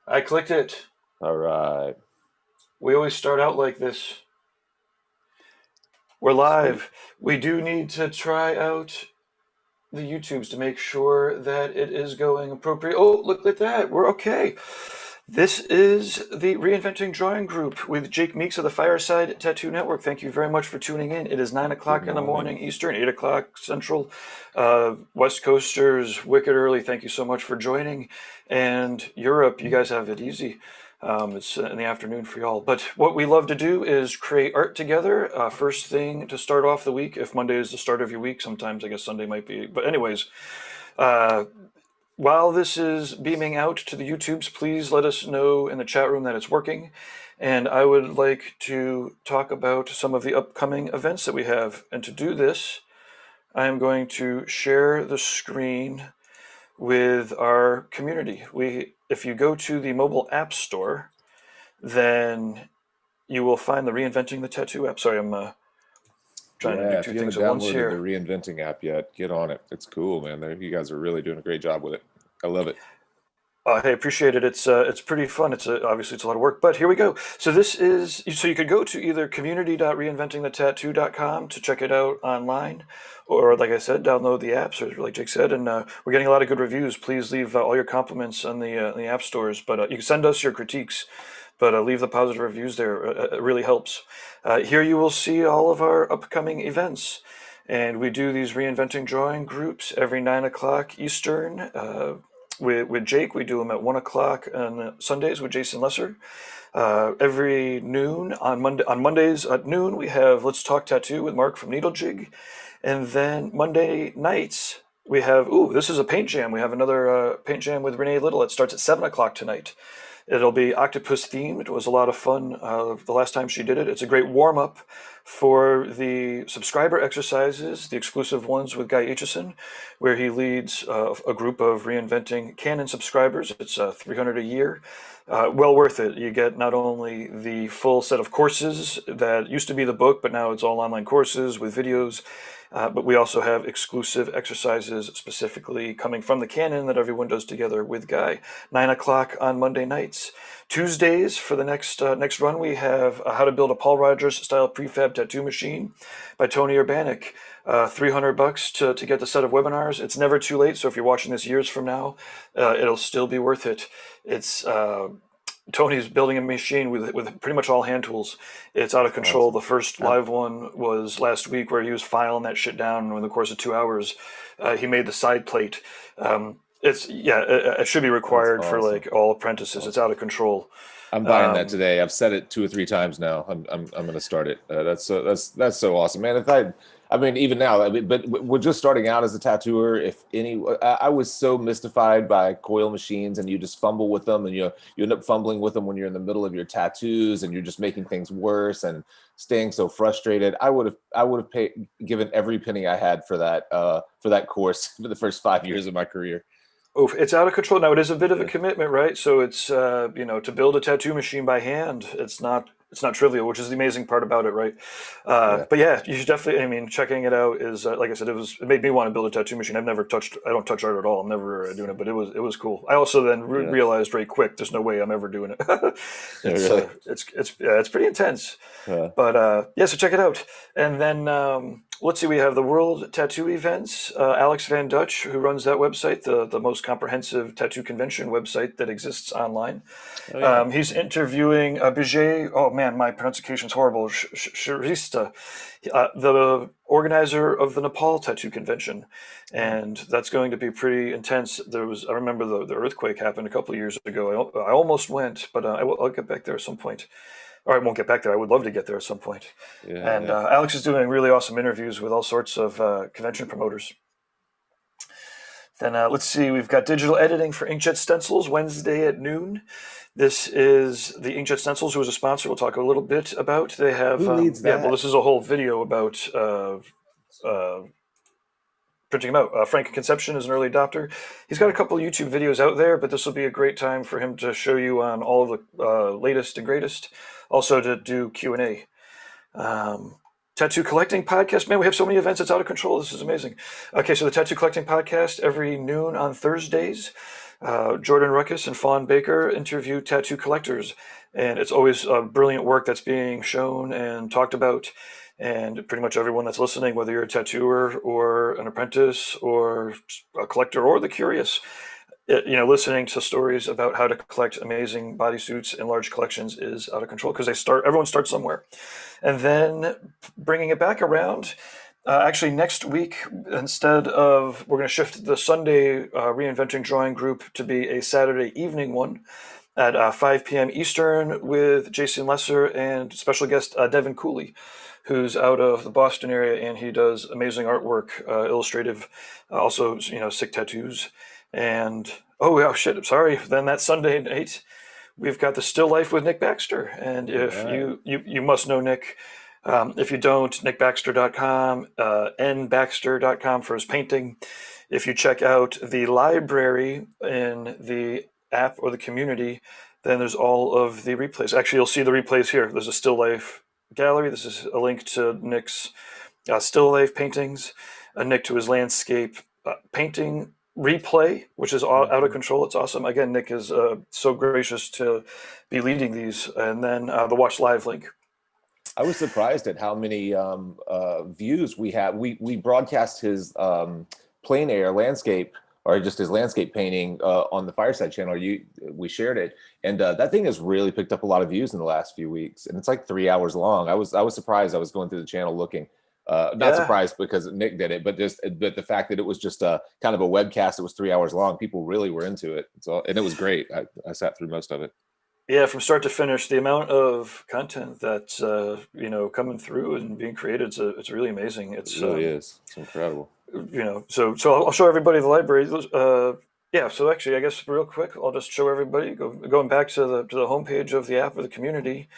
I clicked it. All right. We always start out like this. We're Sweet. live. We do need to try out the YouTubes to make sure that it is going appropriate. Oh, look at that. We're okay. This is the Reinventing Drawing Group with Jake Meeks of the Fireside Tattoo Network. Thank you very much for tuning in. It is 9 Good o'clock in the morning morning. Eastern, 8 o'clock Central. West Coasters, wicked early. Thank you so much for joining. And Europe, you guys have it easy. It's in the afternoon for y'all. But what we love to do is create art together. First thing to start off the week, if Monday is the start of your week, sometimes I guess Sunday might be. But, anyways, uh, while this is beaming out to the YouTubes, please let us know in the chat room that it's working. And I would like to talk about some of the upcoming events that we have. And to do this, I am going to share the screen with our community. If you go to the mobile app store, then you will find the Reinventing the Tattoo app. Sorry, I'm trying to do Yeah, if two you things haven't at once downloaded the here. Reinventing app yet, get on it. It's cool, man. You guys are really doing a great job with it. I love it. Hey, appreciate it. It's pretty fun. Obviously it's a lot of work, but here we go. So you could go to either community.reinventingthetattoo.com to check it out online, or like I said, download the apps, or like Jake said, and we're getting a lot of good reviews. Please leave all your compliments on the app stores, but you can send us your critiques, but leave the positive reviews there. It really helps. Here you will see all of our upcoming events. And we do these reinventing drawing groups every 9 o'clock Eastern. With Jake, we do them at 1 o'clock on Sundays with Jason Lesser. Every noon on Mondays at noon, we have Let's Talk Tattoo with Mark from Needle Jig, and then Monday nights we have this is a paint jam. We have another paint jam with Renee Little. It starts at 7 o'clock tonight. It'll be octopus themed. It was a lot of fun the last time she did it. It's a great warm up for the subscriber exercises, the exclusive ones with Guy Aitchison, where he leads a group of reinventing Canon subscribers. It's 300 a year. Well worth it. You get not only the full set of courses that used to be the book, but now it's all online courses with videos. But we also have exclusive exercises specifically coming from the Canon that everyone does together with Guy. 9 o'clock on Monday nights. Tuesdays for the next run, we have How to Build a Paul Rogers Style Prefab Tattoo Machine by Tony Urbanik. $300 to get the set of webinars. It's never too late, so if you're watching this years from now, it'll still be worth it. It's Tony's building a machine with pretty much all hand tools. It's out of control. Awesome. The first Um, live one was last week where he was filing that shit down, and in the course of 2 hours, he made the side plate. It should be that's required for awesome. like all apprentices. It's Awesome. out of control. I'm buying that Um, today. I've said it 2 or 3 times now. I'm going to start it. That's so awesome, man. I mean, even now, I mean, but we're just starting out as a tattooer. If any, I was so mystified by coil machines, and you just fumble with them, and you end up fumbling with them when you're in the middle of your tattoos, and you're just making things worse and staying so frustrated. I would have given every penny I had for that course for the first 5 years of my career. Oof, it's out of control. Now it is a bit of a Yeah, commitment, right? So it's to build a tattoo machine by hand. It's not trivial, which is the amazing part about it, right? yeah, But yeah, you should definitely. I mean, checking it out is like I said, it made me want to build a tattoo machine. I don't touch art at all. I'm never doing it, but it was cool. I also then yeah. realized very quick, there's no way I'm ever doing it. it's Really. it's pretty intense. Uh, But yeah, so check it out. And then let's see, we have the World Tattoo Events. Alex Van Dutch, who runs that website, the most comprehensive tattoo convention website that exists online. oh yeah. He's interviewing Bijay. Oh man, my pronunciation's horrible. Sharista, the organizer of the Nepal Tattoo Convention, Oh, and that's going to be pretty intense. I remember the earthquake happened a couple of years ago. I almost went, but I'll get back there at some point. Or I won't get back there. I would love to get there at some point. yeah, And yeah. Alex is doing really awesome interviews with all sorts of convention promoters. Then let's see, we've got digital editing for Inkjet Stencils Wednesday at noon. This is the Inkjet Stencils, who is a sponsor. We'll talk a little bit about. They have, Who leads well, that? this is a whole video about uh, printing them out. Frank Conception is an early adopter. He's got a couple of YouTube videos out there, but this will be a great time for him to show you on all of the latest and greatest. Also to do Q&A. Tattoo Collecting Podcast. Man, we have so many events. It's out of control. This is amazing. Okay, so the Tattoo Collecting Podcast every noon on Thursdays. Jordan Ruckus and Fawn Baker interview tattoo collectors, and it's always brilliant work that's being shown and talked about. And pretty much everyone that's listening, whether you're a tattooer or an apprentice or a collector or the curious, listening to stories about how to collect amazing bodysuits in large collections is out of control because everyone starts somewhere. And then bringing it back around, actually next week, we're going to shift the Sunday Reinventing Drawing group to be a Saturday evening one at 5 p.m. Eastern with Jason Lesser and special guest Devin Cooley, who's out of the Boston area, and he does amazing artwork, illustrative, also sick tattoos. And oh yeah, shit, sorry. Then that Sunday night, we've got the Still Life with Nick Baxter, and All if right. you must know Nick. If you don't, nickbaxter.com, nbaxter.com for his painting. If you check out the library in the app or the community, then there's all of the replays. Actually, you'll see the replays here. There's a Still Life gallery. This is a link to Nick's Still Life paintings, a Nick to his landscape painting replay, which is out of Mhm. control. It's awesome. Again, Nick is so gracious to be leading these. And then the Watch Live link. I was surprised at how many views we have. We broadcast his plein air landscape, or just his landscape painting on the Fireside channel. We shared it, and that thing has really picked up a lot of views in the last few weeks. And it's like 3 hours long. I was surprised. I was going through the channel looking. Not Yeah, surprised because Nick did it, but the fact that it was just a kind of a webcast. It was 3 hours long. People really were into it. So, and it was great. I sat through most of it. yeah, from start to finish, the amount of content that's coming through and being created, it's really amazing. It It's really is. It's incredible. so I'll show everybody the library. Yeah, so actually, I guess real quick, I'll just show everybody going back to the homepage of the app or the community.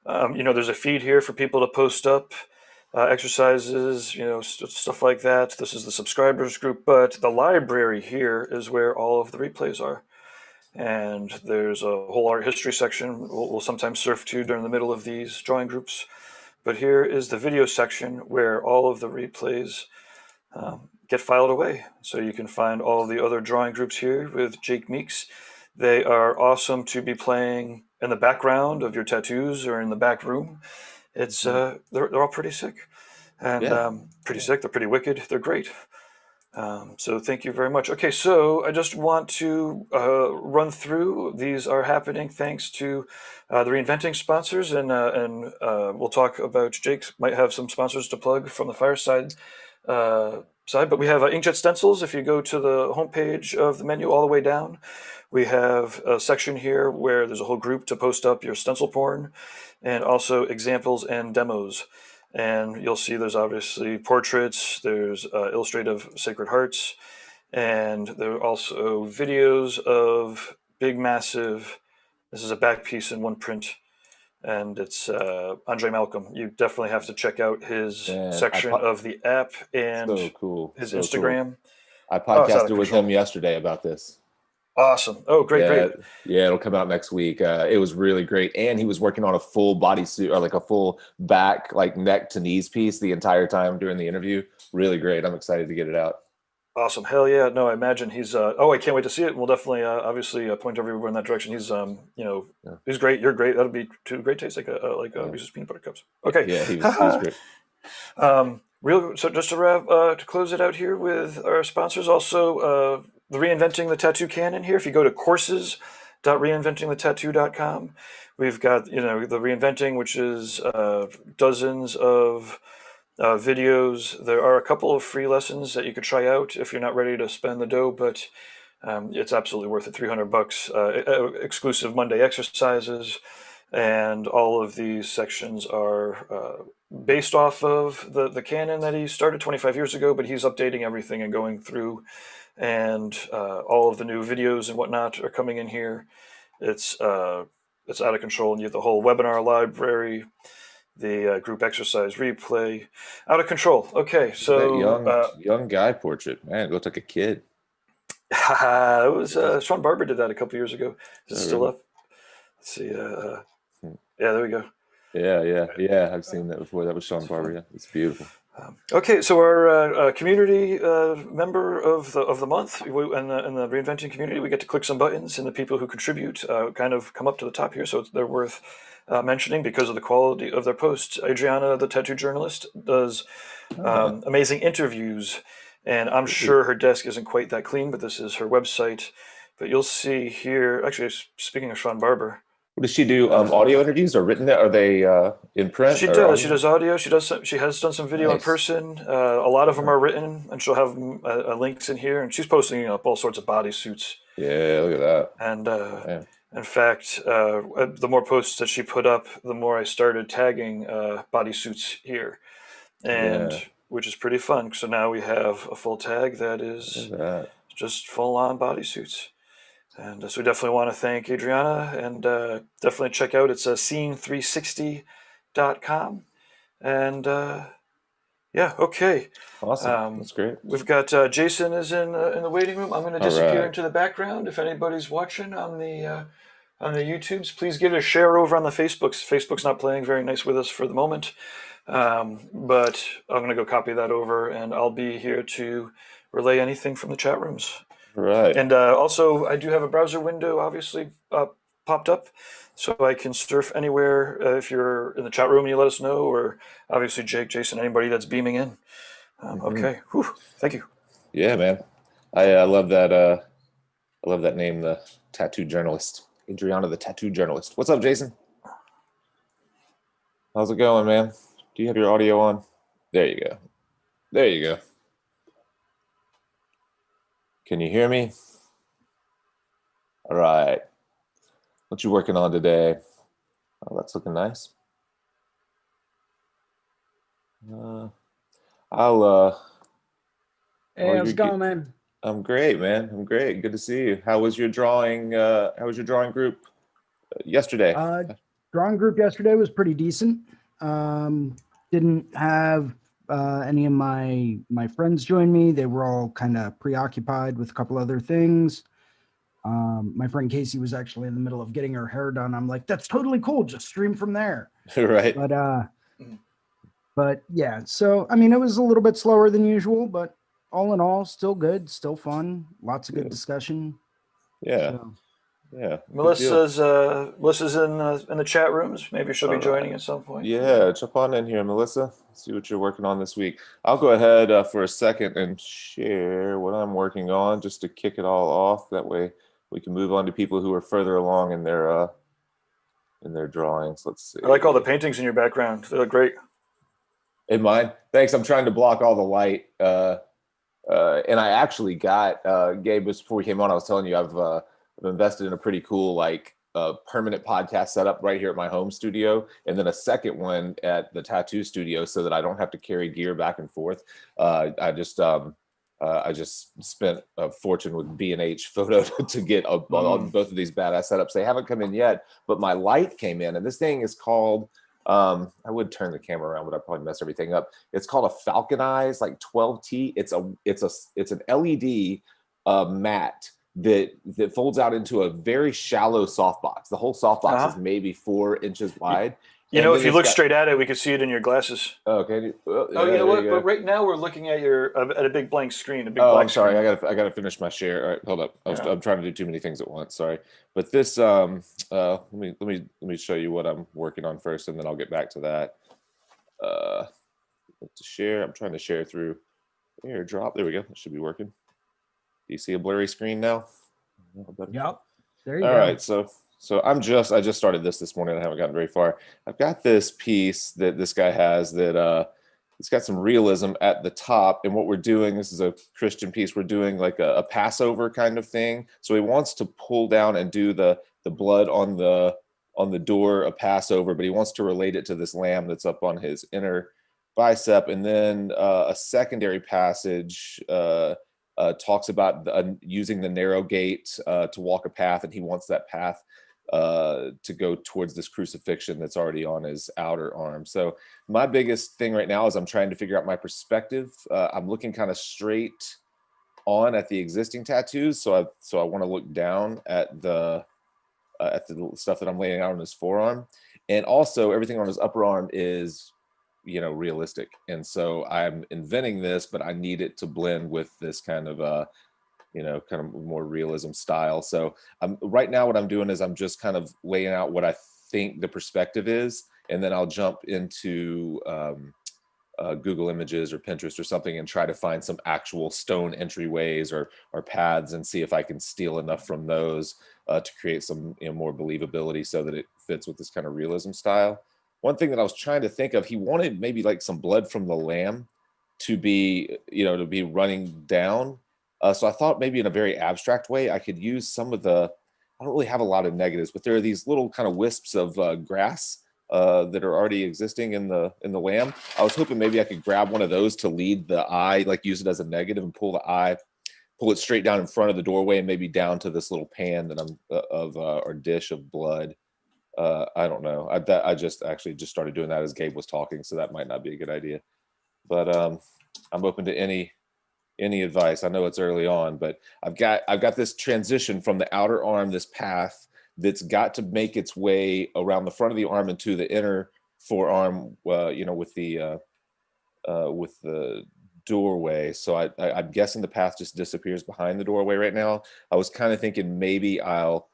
There's a feed here for people to post up exercises, stuff like that. This is the subscribers group, but the library here is where all of the replays are. And there's a whole art history section we'll sometimes surf to during the middle of these drawing groups. But here is the video section where all of the replays get filed away. So you can find all the other drawing groups here with Jake Meeks. They are awesome to be playing in the background of your tattoos or in the back room. It's Mhm. they're all pretty sick and Yeah. pretty Yeah. sick. They're pretty wicked. They're great. So thank you very much. Okay, so I just want to run through. These are happening thanks to the Reinventing sponsors, and we'll talk about Jake's might have some sponsors to plug from the Fireside side. But we have inkjet stencils. If you go to the homepage of the menu all the way down, we have a section here where there's a whole group to post up your stencil porn, and also examples and demos. And you'll see there's obviously portraits, there's illustrative Sacred Hearts, and there are also videos of big, massive. This is a back piece in one print, and it's Andre Malcolm. You definitely have to check out his Man, section of the app and so cool. his So cool. Instagram. I Oh, it's out of podcasted with him control. yesterday about this. Awesome. Oh, great, Yeah, great. yeah, it'll come out next week. It was really great, and he was working on a full bodysuit or like a full back, like neck to knees piece the entire time during the interview. Really great. I'm excited to get it out. Awesome. Hell yeah. No, I imagine he's oh, I can't wait to see it. We'll definitely obviously point everyone in that direction. Yeah, He's great. You're great. That'll be two great tastes like yeah, Reese's peanut butter cups. Okay. yeah. He was great. Real so just to close it out here with our sponsors also the Reinventing the Tattoo Canon here. If you go to courses.reinventingthetattoo.com, we've got the Reinventing, which is dozens of videos. There are a couple of free lessons that you could try out if you're not ready to spend the dough, but it's absolutely worth it. $300, exclusive Monday exercises, and all of these sections are based off of the canon that he started 25 years ago, but he's updating everything and going through, and all of the new videos and whatnot are coming in here. It's out of control, and you have the whole webinar library, the group exercise replay, out of control. Okay, Look at that so young guy portrait. Man, it looked like a kid. it was Yeah. Sean Barber did that a couple years ago. Is it Oh, still really? up? Let's see. Hmm. Yeah, there we go. Yeah, yeah, yeah. I've seen that before. That was Sean It's fun. Barber. Yeah, it's beautiful. Okay, so our community member of the month in the reinventing community, we get to click some buttons, and the people who contribute kind of come up to the top here, so they're worth mentioning because of the quality of their posts. Adriana, the tattoo journalist, does amazing interviews, and I'm sure her desk isn't quite that clean, but this is her website. But you'll see here, actually, speaking of Sean Barber, Does she do audio interviews or written? Are they in print she or does. She audio? does audio. She has done some video in Nice. person. A lot of them are written, and she'll have links in here. And she's posting up all sorts of bodysuits. Yeah, look at that. And Yeah. in fact, the more posts that she put up, the more I started tagging bodysuits here, and Yeah. which is pretty fun. So now we have a full tag that Look is at that. just full on bodysuits. And so we definitely want to thank Adriana, and definitely check out it's scene360.com. And yeah, okay. Awesome. Um, That's great. we've got Jason is in the waiting room. I'm going to All disappear right. into the background. If anybody's watching on the YouTubes, please give it a share over on the Facebooks. Facebook's not playing very nice with us for the moment, but I'm going to go copy that over, and I'll be here to relay anything from the chat rooms. All right. And also, I do have a browser window, obviously, popped up, so I can surf anywhere if you're in the chat room and you let us know, or obviously Jake, Jason, anybody that's beaming in. Okay, whew, thank you. Yeah, man. I love that. I love that name, the tattoo journalist, Adriana, the tattoo journalist. What's up, Jason? How's it going, man? Do you have your audio on? There you go. There you go. Can you hear me? All right. What you working on today? Oh, that's looking nice. I'll Hey, how's it going, man? I'm great, man. I'm great. Good to see you. How was your drawing? How was your drawing group yesterday? Drawing group yesterday was pretty decent. Didn't have any of my friends join me. They were all kind of preoccupied with a couple other things. My friend Casey was actually in the middle of getting her hair done. I'm like, that's totally cool. Just stream from there. Right. But yeah, so I mean, it was a little bit slower than usual, but all in all, still good, still fun. Lots of good discussion. Yeah. So. Yeah. Melissa's in the chat rooms. Maybe she'll be joining at some point. Yeah, jump on in here, Melissa. See what you're working on this week. I'll go ahead for a second and share what I'm working on just to kick it all off. That way we can move on to people who are further along in their drawings. Let's see. I like all the paintings in your background. They look great. In mine? Thanks. I'm trying to block all the light. And I actually got Gabe, before we came on, I was telling you I've invested in a pretty cool permanent podcast setup right here at my home studio, and then a second one at the tattoo studio so that I don't have to carry gear back and forth. I just spent a fortune with B&H Photo to get both of these badass setups. They haven't come in yet, but my light came in, and this thing is called, I would turn the camera around, but I'd probably mess everything up. It's called a Falcon Eyes 12T. It's an LED mat that folds out into a very shallow softbox. The whole softbox is maybe 4 inches wide. You know, if you look straight at it, we could see it in your glasses. Okay. You know what? But right now we're looking at at a big blank screen. I'm sorry. I gotta finish my share. All right, hold up. I'm trying to do too many things at once. Sorry. But this let me show you what I'm working on first, and then I'll get back to that. To share. I'm trying to share through AirDrop. There we go. It should be working. Do you see a blurry screen now? Yep. There you go. All right. So I just started this morning. I haven't gotten very far. I've got this piece that this guy has that it's got some realism at the top. And what we're doing, this is a Christian piece. We're doing like a Passover kind of thing. So he wants to pull down and do the blood on the door of Passover, but he wants to relate it to this lamb that's up on his inner bicep. And then a secondary passage talks about using the narrow gate to walk a path, and he wants that path to go towards this crucifixion that's already on his outer arm. So my biggest thing right now is I'm trying to figure out my perspective. I'm looking kind of straight on at the existing tattoos, so I want to look down at the stuff that I'm laying out on his forearm, and also everything on his upper arm is realistic. And so I'm inventing this, but I need it to blend with this kind of kind of more realism style. So right now what I'm doing is I'm just kind of laying out what I think the perspective is, and then I'll jump into Google Images or Pinterest or something and try to find some actual stone entryways or paths and see if I can steal enough from those to create some more believability so that it fits with this kind of realism style. One thing that I was trying to think of, he wanted maybe like some blood from the lamb to be running down. So I thought maybe in a very abstract way I could use some of the, I don't really have a lot of negatives, but there are these little kind of wisps of grass that are already existing in the lamb. I was hoping maybe I could grab one of those to lead the eye, like use it as a negative and pull it straight down in front of the doorway and maybe down to this little pan that I'm or dish of blood. I don't know. I just started doing that as Gabe was talking, so that might not be a good idea. But I'm open to any advice. I know it's early on, but I've got this transition from the outer arm, this path that's got to make its way around the front of the arm into the inner forearm, with the doorway. So I'm guessing the path just disappears behind the doorway right now. I was kind of thinking maybe I'll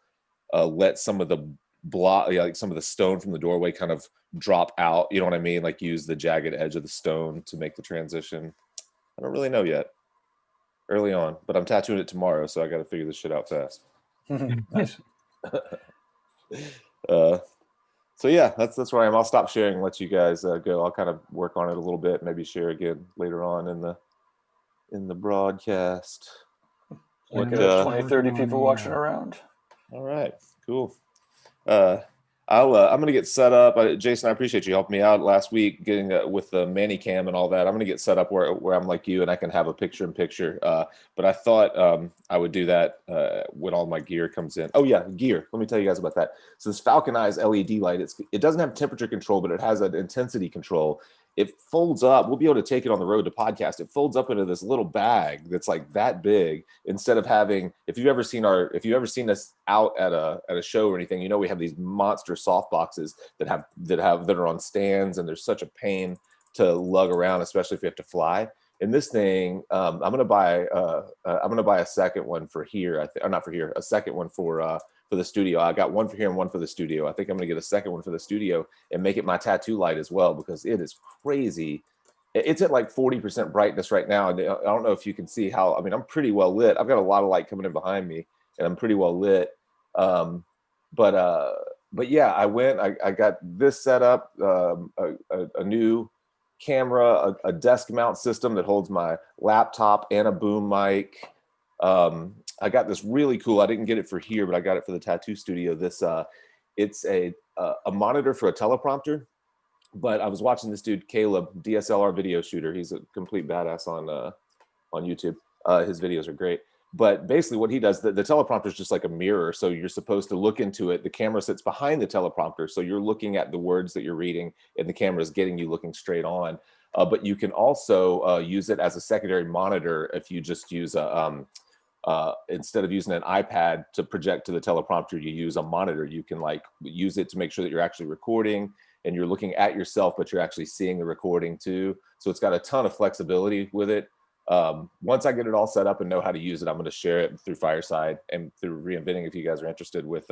let some of the like some of the stone from the doorway kind of drop out. You know what I mean? Like use the jagged edge of the stone to make the transition. I don't really know yet. Early on, but I'm tattooing it tomorrow, so I got to figure this shit out fast. Nice. So yeah, that's where I am. I'll stop sharing and let you guys go. I'll kind of work on it a little bit, maybe share again later on in the broadcast. Like 20, 30 people watching around. All right, cool. I'm gonna get set up. Jason, I appreciate you helping me out last week getting with the Manny Cam and all that. I'm gonna get set up where I'm like you and I can have a picture-in-picture. But I thought I would do that when all my gear comes in. Oh yeah, gear. Let me tell you guys about that. So this Falcon Eyes LED light, it doesn't have temperature control, but it has an intensity control. It folds up. We'll be able to take it on the road to podcast. It folds up into this little bag that's like that big. Instead of having, if you've ever seen us out at a show or anything, we have these monster soft boxes that are on stands, and there's such a pain to lug around, especially if you have to fly. In this thing, I'm gonna buy a second one for here. Or not for here, a second one for the studio. I got one for here and one for the studio. I think I'm gonna get a second one for the studio and make it my tattoo light as well, because it is crazy. It's at like 40% brightness right now. And I don't know if you can see how, I'm pretty well lit. I've got a lot of light coming in behind me and I'm pretty well lit. But yeah, I got this set up, a new camera, a desk mount system that holds my laptop and a boom mic. I got this really cool, I didn't get it for here, but I got it for the tattoo studio. It's a monitor for a teleprompter. But I was watching this dude, Caleb, DSLR video shooter. He's a complete badass on YouTube. His videos are great. But basically what he does, the teleprompter is just like a mirror. So you're supposed to look into it. The camera sits behind the teleprompter. So you're looking at the words that you're reading and the camera is getting you looking straight on. But you can also use it as a secondary monitor if you just use instead of using an iPad to project to the teleprompter, you use a monitor. You can like use it to make sure that you're actually recording and you're looking at yourself, but you're actually seeing the recording too. So it's got a ton of flexibility with it. Once I get it all set up and know how to use it, I'm going to share it through Fireside and through Reinventing if you guys are interested with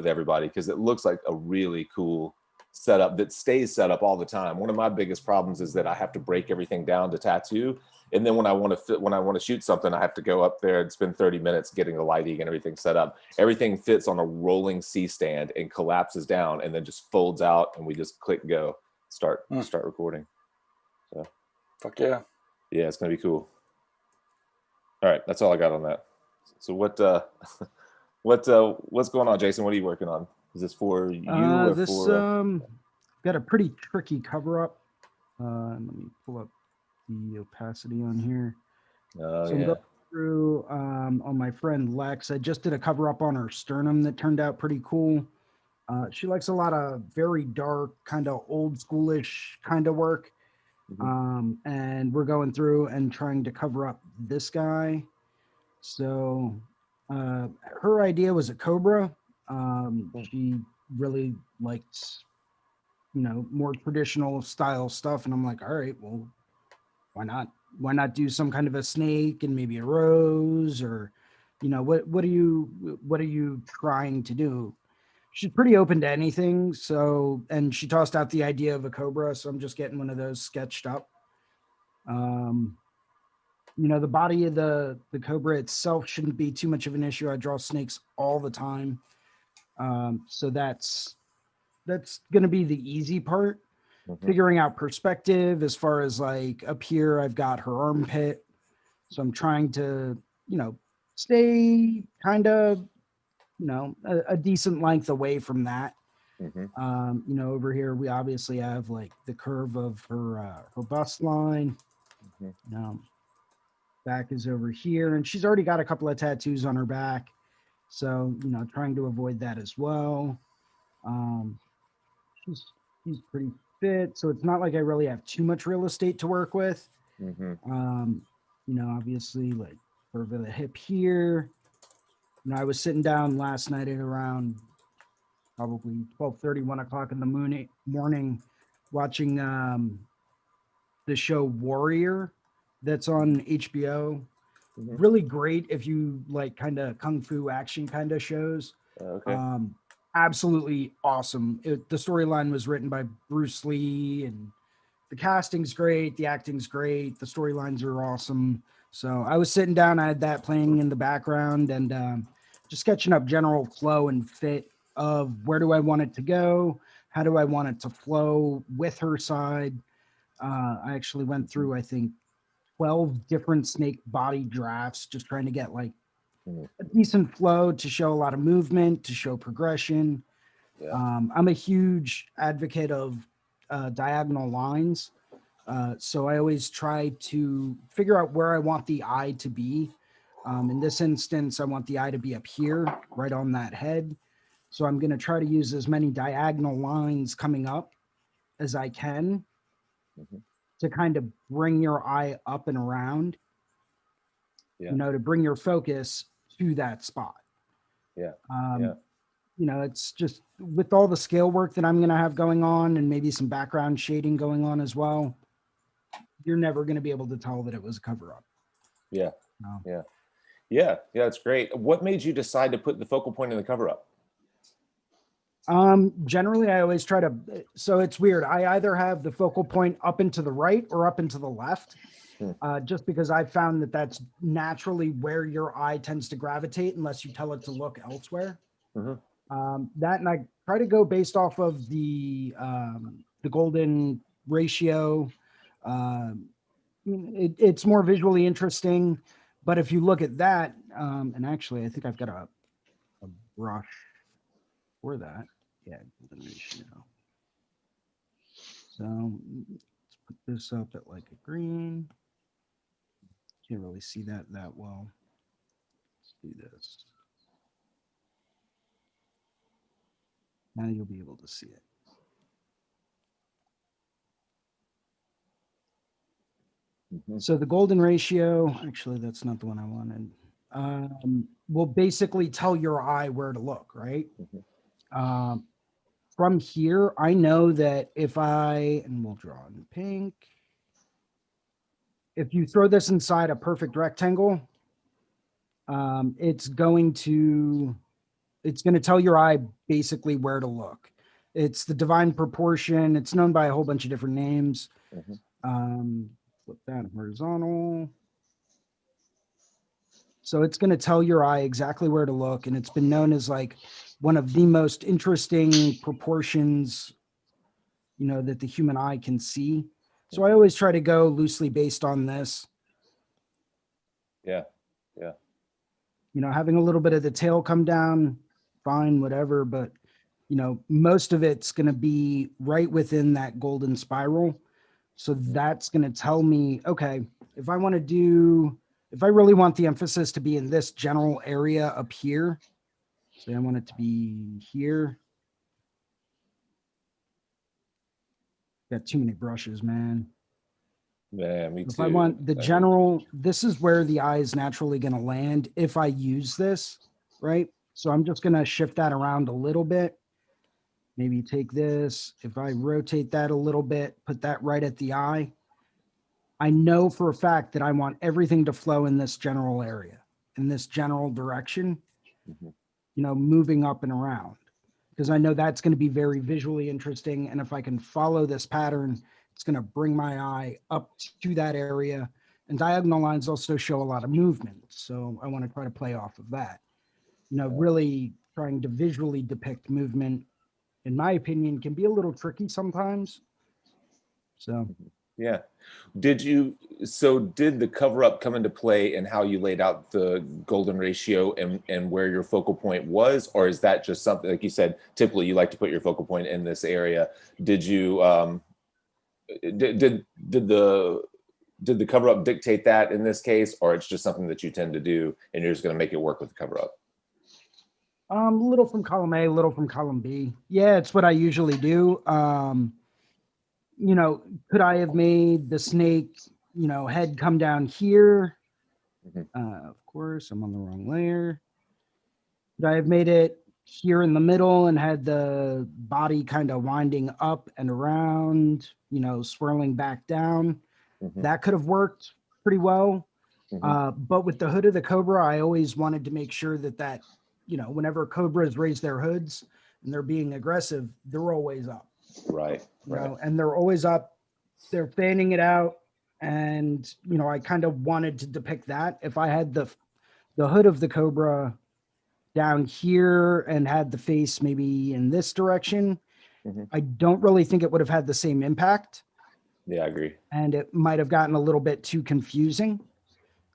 everybody, because it looks like a really cool setup that stays set up all the time. One of my biggest problems is that I have to break everything down to tattoo, and then when I want to shoot something, I have to go up there and spend 30 minutes getting the lighting and everything set up. Everything fits on a rolling C stand and collapses down and then just folds out, and we just click go, start recording. So fuck yeah. Yeah, it's gonna be cool. All right, that's all I got on that. So what's going on, Jason? What are you working on? Is this for you or this, for? Got a pretty tricky cover up. Let me pull up the opacity on here. Oh, So yeah. I'm going through on my friend Lex. I just did a cover up on her sternum that turned out pretty cool. She likes a lot of very dark, kind of old schoolish kind of work. Mm-hmm. And we're going through and trying to cover up this guy. So her idea was a cobra. She really liked more traditional style stuff. And I'm like, all right, well, why not? Why not do some kind of a snake and maybe a rose, or, what are you trying to do? She's pretty open to anything. So, and she tossed out the idea of a cobra. So I'm just getting one of those sketched up. The body of the cobra itself shouldn't be too much of an issue. I draw snakes all the time. So that's going to be the easy part. Figuring out perspective as far as like up here, I've got her armpit. So I'm trying to, stay kind of, a decent length away from that. Over here, we obviously have like the curve of her bust line. Back is over here, and she's already got a couple of tattoos on her back. So, trying to avoid that as well. She's pretty fit, so it's not like I really have too much real estate to work with. Obviously, like over the hip here. I was sitting down last night at around probably 12:30, 1 o'clock in the morning, watching the show Warrior that's on HBO. Really great if you like kind of kung fu action kind of shows. Okay. Absolutely awesome. The storyline was written by Bruce Lee, and the casting's great, the acting's great, the storylines are awesome. So I was sitting down, I had that playing in the background, and just sketching up general flow and fit of where do I want it to go, how do I want it to flow with her side. I actually went through, I think, 12 different snake body drafts, just trying to get like a decent flow to show a lot of movement, to show progression. I'm a huge advocate of diagonal lines. So I always try to figure out where I want the eye to be. In this instance, I want the eye to be up here, right on that head. So I'm going to try to use as many diagonal lines coming up as I can to kind of bring your eye up and around, to bring your focus to that spot. It's just with all the scale work that I'm going to have going on and maybe some background shading going on as well, you're never going to be able to tell that it was a cover up. It's great. What made you decide to put the focal point in the cover up? Generally I always try to, so it's weird. I either have the focal point up and to the right or up and to the left, just because I've found that that's naturally where your eye tends to gravitate unless you tell it to look elsewhere. That, and I try to go based off of the golden ratio. It's more visually interesting, but if you look at that, and actually I think I've got a brush for that. Golden ratio. So let's put this up at like a green. Can't really see that well. Let's do this. Now you'll be able to see it. So the golden ratio, actually, that's not the one I wanted, will basically tell your eye where to look, right? From here, I know that and we'll draw in pink. If you throw this inside a perfect rectangle, it's going to tell your eye basically where to look. It's the divine proportion. It's known by a whole bunch of different names. Flip that horizontal. So it's going to tell your eye exactly where to look. And it's been known as like one of the most interesting proportions, that the human eye can see. So I always try to go loosely based on this. Having a little bit of the tail come down, fine, whatever. But, most of it's going to be right within that golden spiral. So that's going to tell me, okay, if I really want the emphasis to be in this general area up here, say I want it to be here. Got too many brushes, man. Yeah, me too. If I want the general, this is where the eye is naturally going to land if I use this, right? So I'm just going to shift that around a little bit. maybe take this. If I rotate that a little bit, put that right at the eye, I know for a fact that I want everything to flow in this general area, in this general direction, Mhm. moving up and around, because I know that's going to be very visually interesting. And if I can follow this pattern, it's going to bring my eye up to that area. And diagonal lines also show a lot of movement. So I want to try to play off of that. Really trying to visually depict movement, in my opinion, can be a little tricky sometimes. So Yeah. Did the cover up come into play in how you laid out the golden ratio and where your focal point was? Or is that just something, like you said, typically you like to put your focal point in this area? Did you, did the cover up dictate that in this case, or it's just something that you tend to do and you're just going to make it work with the cover up? little from column A, little from column B. Yeah, it's what I usually do. Could I have made the snake, head come down here? Mhm. Of course, I'm on the wrong layer. Could I have made it here in the middle and had the body kind of winding up and around, swirling back down? Mhm. That could have worked pretty well. Mhm. But with the hood of the Cobra, I always wanted to make sure that, whenever Cobras raise their hoods and they're being aggressive, they're always up. Right. Right. And they're always up. They're fanning it out. And, I kind of wanted to depict that. If I had the hood of the Cobra down here and had the face maybe in this direction, Mhm. I don't really think it would have had the same impact. Yeah, I agree. And it might have gotten a little bit too confusing.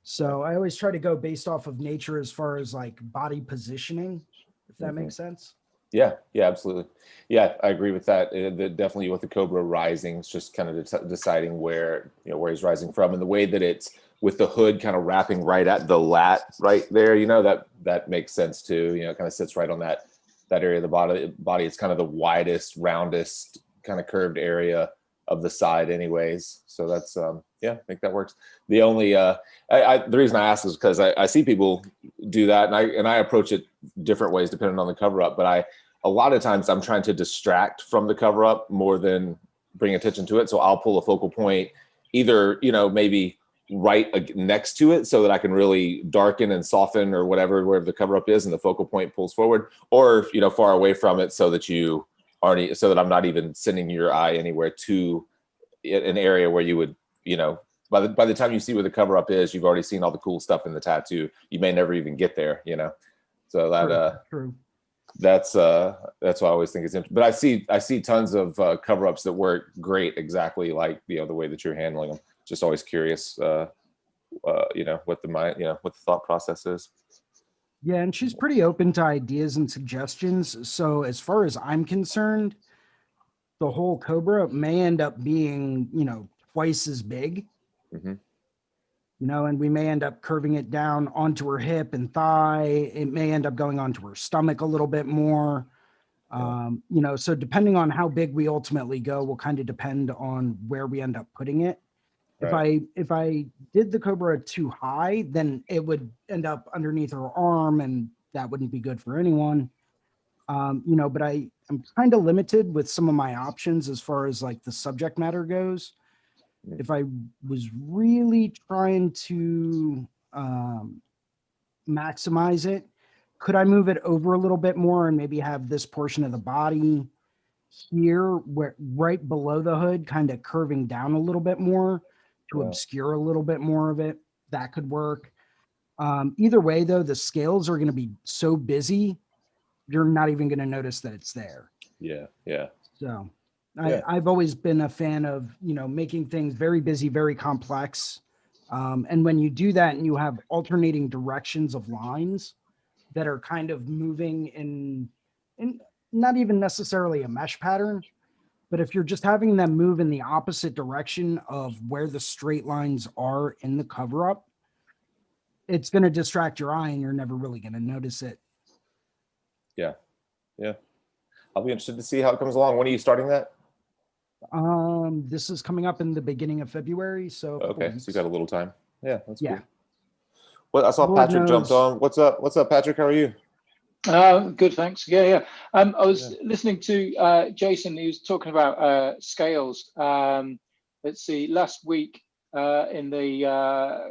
So I always try to go based off of nature as far as like body positioning, if that makes sense. Yeah, yeah, absolutely. Yeah, I agree with that. Definitely with the Cobra rising, it's just kind of deciding where where he's rising from, and the way that it's with the hood kind of wrapping right at the lat right there. That makes sense too. It kind of sits right on that area of the body. It's kind of the widest, roundest, kind of curved area of the side, anyways. So that's yeah, I think that works. The only the reason I ask is because I see people do that, and I approach it different ways depending on the cover up, but a lot of times I'm trying to distract from the cover up more than bring attention to it. So I'll pull a focal point either, maybe right next to it so that I can really darken and soften or wherever the cover up is, and the focal point pulls forward, or, far away from it so that so that I'm not even sending your eye anywhere to an area where you would, by the time you see where the cover up is, you've already seen all the cool stuff in the tattoo. You may never even get there, So that True. that's why I always think it's interesting. But I see tons of cover ups that work great, exactly like the way that you're handling them. Just always curious, what the mind, what the thought process is. Yeah, and she's pretty open to ideas and suggestions. So as far as I'm concerned, the whole Cobra may end up being, twice as big. Mm-hmm. And we may end up curving it down onto her hip and thigh. It may end up going onto her stomach a little bit more. So depending on how big we ultimately go will kind of depend on where we end up putting it. Right. If I did the Cobra too high, then it would end up underneath her arm, and that wouldn't be good for anyone. But I'm kind of limited with some of my options as far as like the subject matter goes. If I was really trying to maximize it, could I move it over a little bit more and maybe have this portion of the body here, where right below the hood, kind of curving down a little bit more to obscure a little bit more of it? That could work. Either way, though, the scales are going to be so busy, you're not even going to notice that it's there. Yeah. Yeah. So Yeah. I've always been a fan of, making things very busy, very complex. And when you do that and you have alternating directions of lines that are kind of moving in not even necessarily a mesh pattern, but if you're just having them move in the opposite direction of where the straight lines are in the cover up, it's going to distract your eye and you're never really going to notice it. Yeah. Yeah. I'll be interested to see how it comes along. When are you starting that? This is coming up in the beginning of February. So Okay. So you got a little time. Yeah. That's yeah. cool. Well, I saw Lord Patrick knows. jumped on. What's up? What's up, Patrick? How are you? Good, thanks. Yeah. I was Yeah. listening to Jason. He was talking about scales. Let's see. Last week in the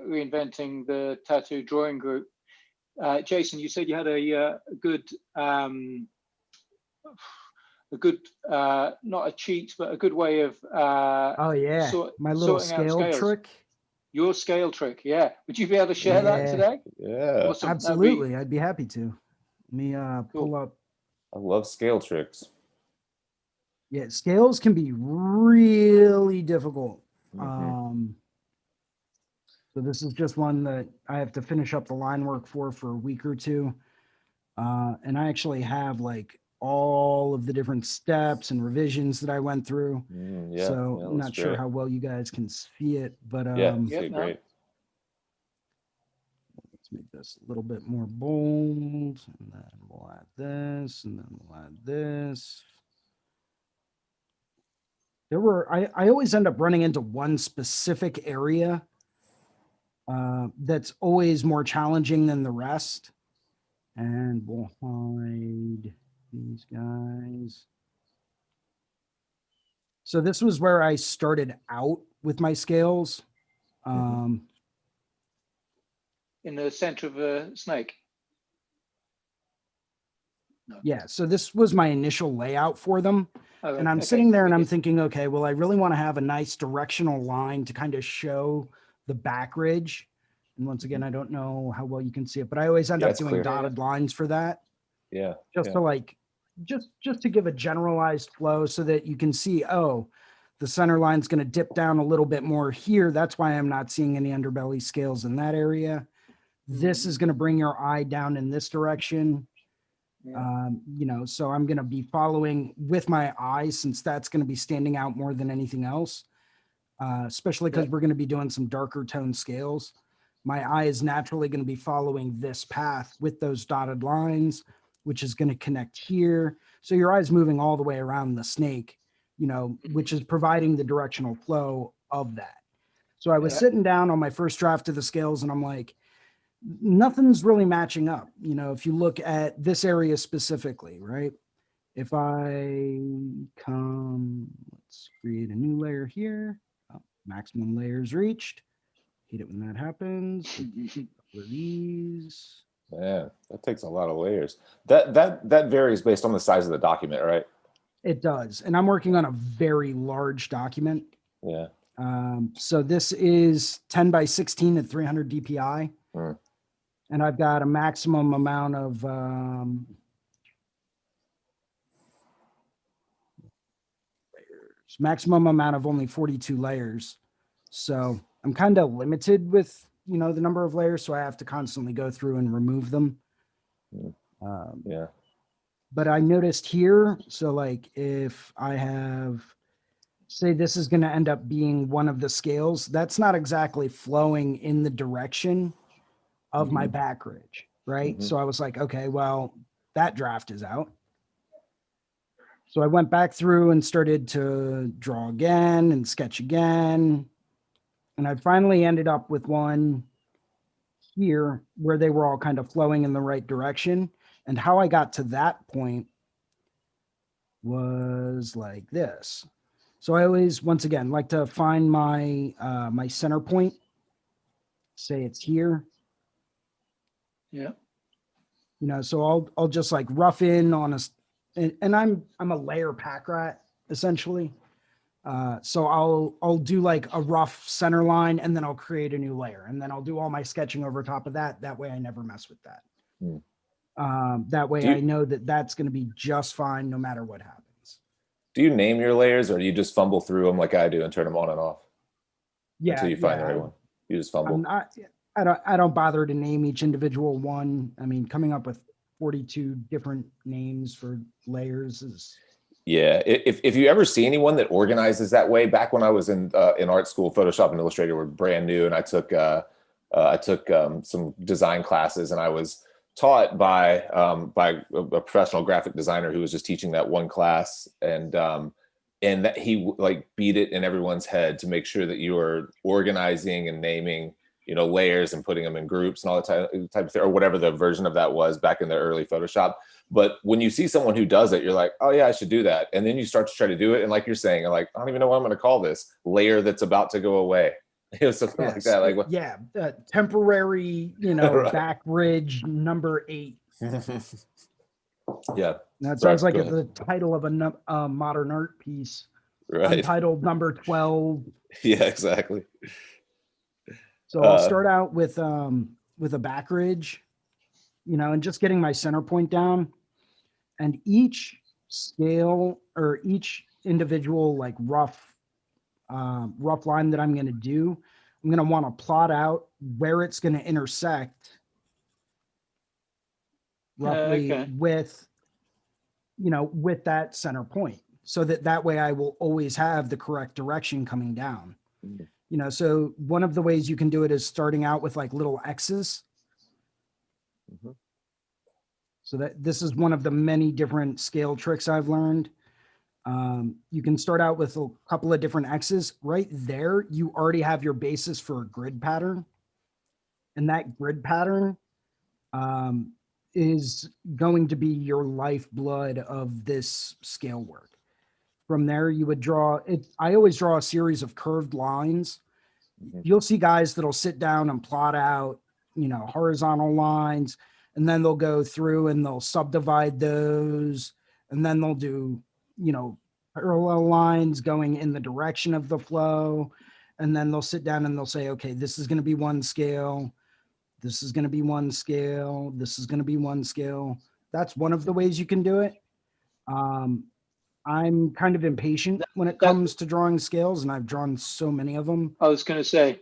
reinventing the tattoo drawing group, Jason, you said you had a good not a cheat, but a good way of Oh yeah, my little sorting out scale scales. trick. Your scale trick, yeah. Would you be able to share that Yeah, today? Yeah. Awesome. That'd be absolutely. I'd be happy to. Let me pull cool. up. I love scale tricks. Yeah, scales can be really difficult. Mhm. So this is just one that I have to finish up the line work for a week or two. And I actually have like all of the different steps and revisions that I went through. Yeah, So yeah, I'm looks not sure great. how well you guys can see it, but Yeah, Yep. see, No. great. let's make this a little bit more bold. And then we'll add this, and then we'll add this. I always end up running into one specific area that's always more challenging than the rest. And we'll hide these guys. So this was where I started out with my scales. In the center of a snake. No. Yeah, so this was my initial layout for them. Oh, And I'm okay. sitting there and I'm Wicked. thinking, okay, well, I really want to have a nice directional line to kind of show the back ridge. And once again, I don't know how well you can see it, but I always end Yeah, up it's doing clear. dotted lines for that, Yeah, just yeah. to like, just to give a generalized flow so that you can see, oh, the center line's going to dip down a little bit more here. That's why I'm not seeing any underbelly scales in that area. This is going to bring your eye down in this direction. Yeah. You know, so I'm going to be following with my eyes since that's going to be standing out more than anything else, especially because Yep. we're going to be doing some darker tone scales. My eye is naturally going to be following this path with those dotted lines, which is going to connect here. So your eye's moving all the way around the snake, you know, which is providing the directional flow of that. So I was Yeah. sitting down on my first draft of the scales and I'm like, nothing's really matching up. You know, if you look at this area specifically, right? If I come, let's create a new layer here. Oh, maximum layers reached. Hate it when that happens. A couple of these. Man, that takes a lot of layers. That varies based on the size of the document, right? It does. And I'm working on a very large document. Yeah. So this is 10 by 16 at 300 DPI. And I've got a maximum amount of maximum amount of only 42 layers. So I'm kind of limited with, you know, the number of layers. So I have to constantly go through and remove them. Yeah. But I noticed here, so like if I have, say this is going to end up being one of the scales, that's not exactly flowing in the direction of my back ridge, right? So I was like, okay, well, that draft is out. So I went back through and started to draw again and sketch again. And I finally ended up with one here where they were all kind of flowing in the right direction. And how I got to that point was like this. So I always, once again, like to find my my center point. Say it's here. Yeah. You know, so I'll just like rough in on a, and I'm a layer pack rat essentially. So I'll do like a rough center line and then I'll create a new layer and then I'll do all my sketching over top of that. That way I never mess with that. That way I know that that's going to be just fine no matter what happens. Do you name your layers or do you just fumble through them like I do and turn them on and off? Yeah. Until you find the right one. You just fumble. I don't bother to name each individual one. I mean, coming up with 42 different names for layers is. Yeah, if you ever see anyone that organizes that way, back when I was in art school, Photoshop and Illustrator were brand new, and I took some design classes, and I was taught by a professional graphic designer who was just teaching that one class, and that he like beat it in everyone's head to make sure that you are organizing and naming layers and putting them in groups and all the type of thing, or whatever the version of that was back in the early Photoshop. But when you see someone who does it, you're like, oh yeah, I should do that. And then you start to try to do it. And like you're saying, I don't even know what I'm going to call this layer that's about to go away. Something like that. Like, yeah, temporary, Right. back ridge number 8. Yeah. That Sorry, sounds like go it's the title of a modern art piece. Right. Untitled number 12. Yeah, exactly. So I'll start out with a back ridge, and just getting my center point down. And each scale or each individual like rough line that I'm going to do, I'm going to want to plot out where it's going to intersect roughly with that center point, so that way I will always have the correct direction coming down. So one of the ways you can do it is starting out with like little X's. So that this is one of the many different scale tricks I've learned. You can start out with a couple of different X's. Right there, you already have your basis for a grid pattern. And that grid pattern is going to be your lifeblood of this scale work. From there, you would draw it. I always draw a series of curved lines. You'll see guys that'll sit down and plot out, horizontal lines, and then they'll go through and they'll subdivide those, and then they'll do, parallel lines going in the direction of the flow. And then they'll sit down and they'll say, okay, this is going to be one scale. This is going to be one scale. This is going to be one scale. That's one of the ways you can do it. I'm kind of impatient when it comes to drawing scales, and I've drawn so many of them. I was going to say,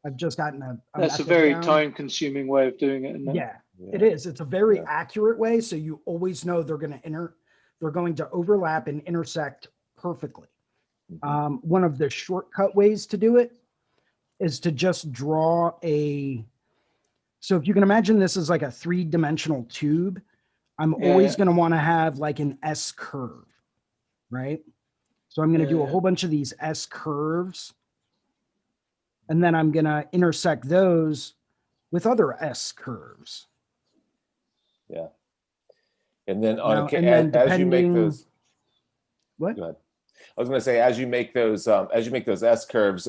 I've just gotten that's a very time-consuming way of doing it. Isn't it? Yeah, it is. It's a very accurate way, so you always know they're going to overlap and intersect perfectly. One of the shortcut ways to do it is to just draw so if you can imagine this is like a 3-dimensional tube, I'm always going to want to have like an S curve, right? So I'm going to do a whole bunch of these S curves, and then I'm going to intersect those with other S curves. Yeah. And then as you make those, what? Go ahead. I was going to say, as you make those S curves,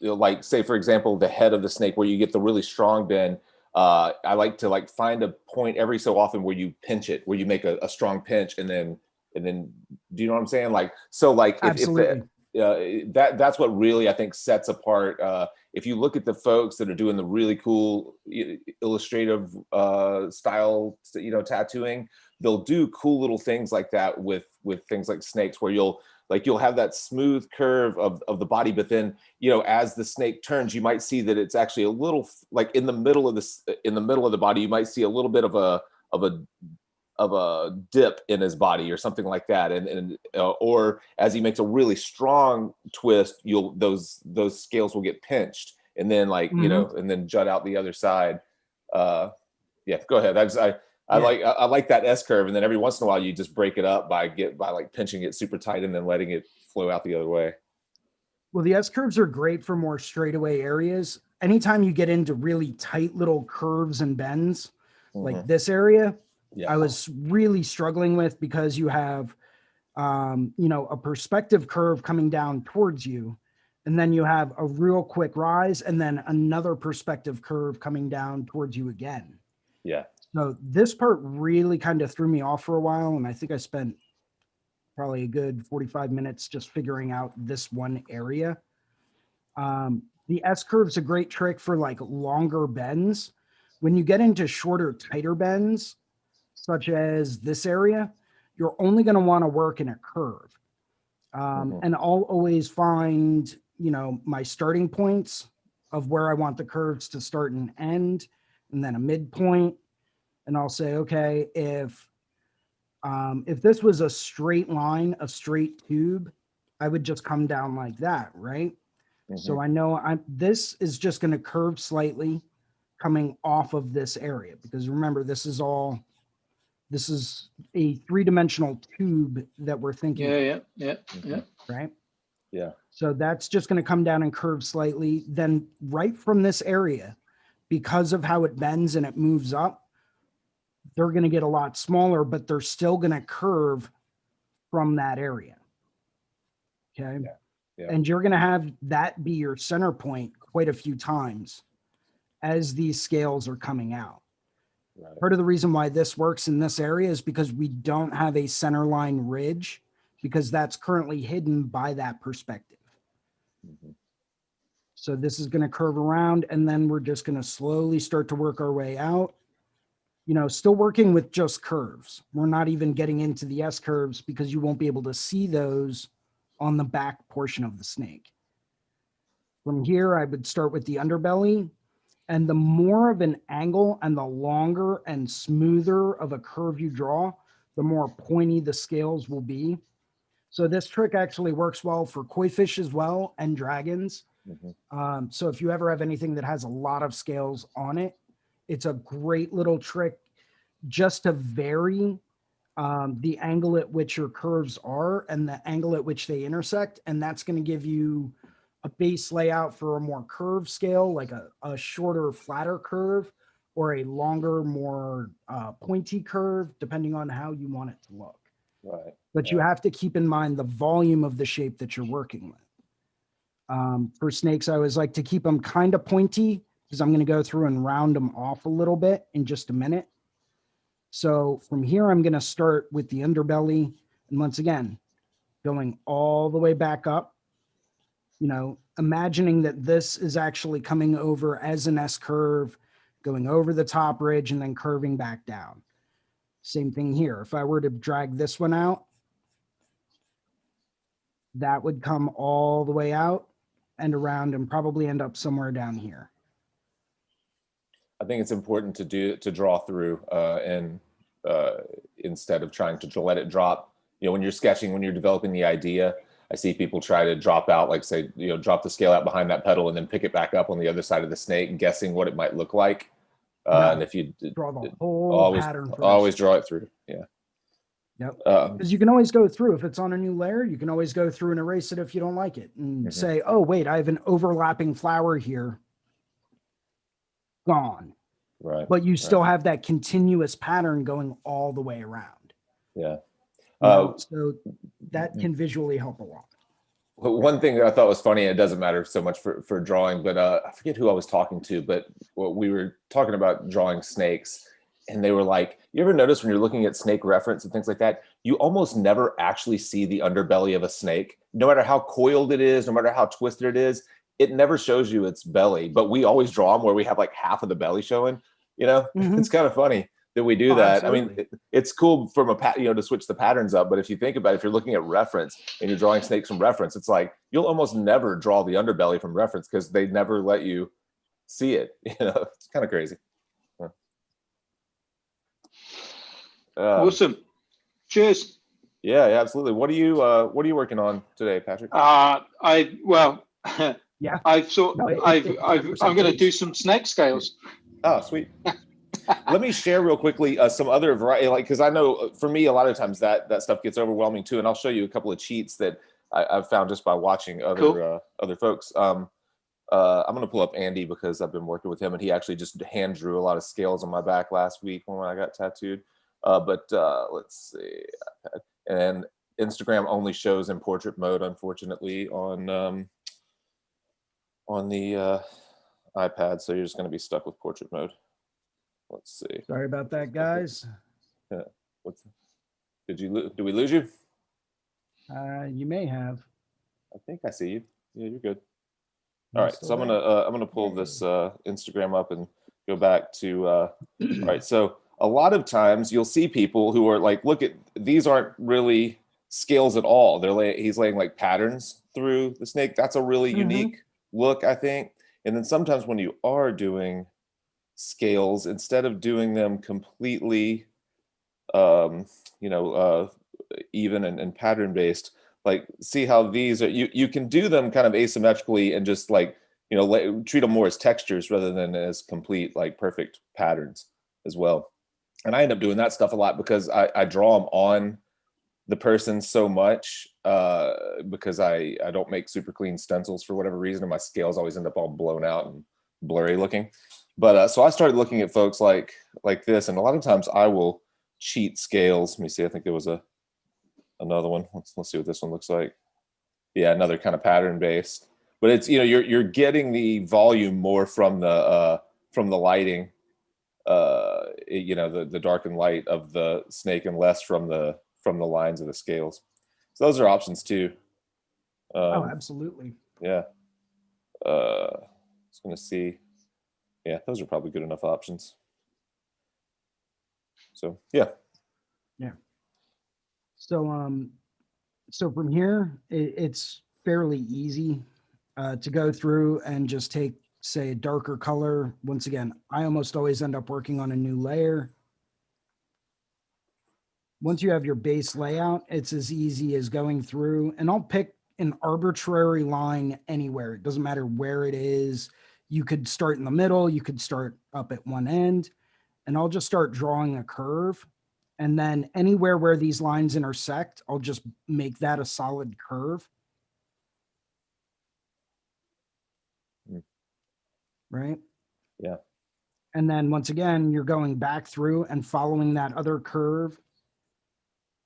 like say for example, the head of the snake where you get the really strong bend, I like to find a point every so often where you pinch it, where you make a strong pinch, and then do you know what I'm saying? Absolutely. That's what really I think sets apart. If you look at the folks that are doing the really cool illustrative style, tattooing, they'll do cool little things like that with things like snakes, where you'll have that smooth curve of the body, but then as the snake turns, you might see that it's actually a little like in the middle of the body, you might see a little bit of a dip in his body or something like that, or as he makes a really strong twist, those scales will get pinched and then and then jut out the other side. Go ahead. I like that S curve, and then every once in a while you just break it up by pinching it super tight and then letting it flow out the other way. Well, the S curves are great for more straightaway areas. Anytime you get into really tight little curves and bends, like this area, I was really struggling with, because you have, a perspective curve coming down towards you, and then you have a real quick rise, and then another perspective curve coming down towards you again. Yeah. So this part really kind of threw me off for a while, and I think I spent probably a good 45 minutes just figuring out this one area. The S curve's a great trick for longer bends. When you get into shorter, tighter bends, such as this area, you're only going to want to work in a curve. And I'll always find, my starting points of where I want the curves to start and end, and then a midpoint. And I'll say, okay, if this was a straight line, a straight tube, I would just come down like that, right? So I know this is just going to curve slightly coming off of this area, because remember, this is a 3-dimensional tube that we're thinking. Yeah. Right. Yeah. So that's just going to come down and curve slightly. Then right from this area, because of how it bends and it moves up, they're going to get a lot smaller, but they're still going to curve from that area. Okay. Yeah. Yeah. And you're going to have that be your center point quite a few times as these scales are coming out. Right. Part of the reason why this works in this area is because we don't have a center line ridge, because that's currently hidden by that perspective. Mm-hmm. So this is going to curve around, and then we're just going to slowly start to work our way out. You know, still working with just curves. We're not even getting into the S curves because you won't be able to see those on the back portion of the snake. From here, I would start with the underbelly, and the more of an angle and the longer and smoother of a curve you draw, the more pointy the scales will be. So this trick actually works well for koi fish as well and dragons. Mm-hmm. So if you ever have anything that has a lot of scales on it, it's a great little trick just to vary the angle at which your curves are and the angle at which they intersect. And that's going to give you a base layout for a more curved scale, like a shorter, flatter curve, or a longer, more pointy curve, depending on how you want it to look. Right. But you have to keep in mind the volume of the shape that you're working with. For snakes, I always like to keep them kind of pointy because I'm going to go through and round them off a little bit in just a minute. So from here, I'm going to start with the underbelly. And once again, going all the way back up, you know, imagining that this is actually coming over as an S curve, going over the top ridge and then curving back down. Same thing here. If I were to drag this one out, that would come all the way out and around and probably end up somewhere down here. I think it's important to draw through and instead of trying to let it drop. You know, when you're sketching, when you're developing the idea, I see people try to drop out, like say, you know, drop the scale out behind that pedal and then pick it back up on the other side of the snake, guessing what it might look like. No, and if you draw the whole pattern first. always draw it through. Yeah. Yep. Because you can always go through, if it's on a new layer, you can always go through and erase it if you don't like it and say, oh, wait, I have an overlapping flower here. Gone. Right. But you still have that continuous pattern going all the way around. Yeah. So that can visually help a lot. One thing that I thought was funny, it doesn't matter so much for drawing, but I forget who I was talking to, but we were talking about drawing snakes. And they were like, you ever notice when you're looking at snake reference and things like that, you almost never actually see the underbelly of a snake. No matter how coiled it is, no matter how twisted it is, it never shows you its belly. But we always draw them where we have like half of the belly showing, you know. It's kind of funny that we do that. Absolutely. I mean, it's cool from to switch the patterns up. But if you think about it, if you're looking at reference and you're drawing snakes from reference, it's like you'll almost never draw the underbelly from reference because they never let you see it. You know, it's kind of crazy. Awesome. Cheers. Yeah, absolutely. What are you working on today, Patrick? Yeah. I'm going to do some snake scales. Oh, sweet. Let me share real quickly some other variety, like, because I know for me a lot of times that stuff gets overwhelming too, and I'll show you a couple of cheats that I've found just by watching other folks. I'm going to pull up Andy because I've been working with him, and he actually just hand drew a lot of scales on my back last week when I got tattooed. But let's see, and Instagram only shows in portrait mode, unfortunately, on the iPad, so you're just going to be stuck with portrait mode. Let's see. Sorry about that, guys. Did we lose you? You may have. I think I see you. Yeah, you're good. All right, so I'm gonna pull this Instagram up and go back to all right. So a lot of times you'll see people who are like, look at these aren't really scales at all. He's laying like patterns through the snake. That's a really unique look, I think. And then sometimes when you are doing scales, instead of doing them completely even and pattern based, like see how these are, you can do them kind of asymmetrically and just like, treat them more as textures rather than as complete like perfect patterns as well. And I end up doing that stuff a lot because I draw them on the person so much because I don't make super clean stencils for whatever reason, and my scales always end up all blown out and blurry looking. But so I started looking at folks like this, and a lot of times I will cheat scales. Let me see. I think there was another one. Let's see what this one looks like. Yeah, another kind of pattern based. But it's, you know, you're getting the volume more from the lighting, you know, the dark and light of the snake, and less from the lines of the scales. So those are options too. Oh, absolutely. Yeah. I was gonna see. Yeah, those are probably good enough options. So yeah. Yeah. So so from here, it's fairly easy to go through and just take, say, a darker color. Once again, I almost always end up working on a new layer. Once you have your base layout, it's as easy as going through, and I'll pick an arbitrary line anywhere. It doesn't matter where it is. You could start in the middle, you could start up at one end, and I'll just start drawing a curve. And then anywhere where these lines intersect, I'll just make that a solid curve. Right? Yeah. And then once again, you're going back through and following that other curve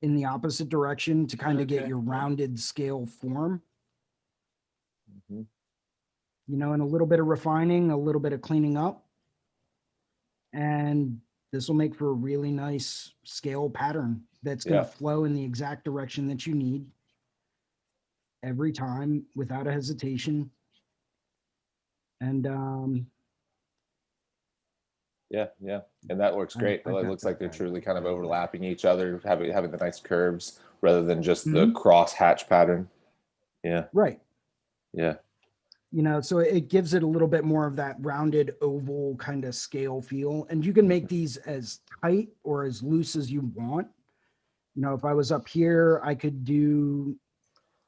in the opposite direction to kind of get Okay. your rounded scale form. Mhm. You know, and a little bit of refining, a little bit of cleaning up. And this will make for a really nice scale pattern that's going Yeah. to flow in the exact direction that you need every time without a hesitation. And Yeah, and that works great. I It got looks that like they're right. truly kind of overlapping each other, having the nice curves rather than just the Mhm. cross hatch pattern. Yeah, Right. yeah, You know, so it gives it a little bit more of that rounded oval kind of scale feel. And you can make these as tight or as loose as you want. You know, if I was up here, I could do,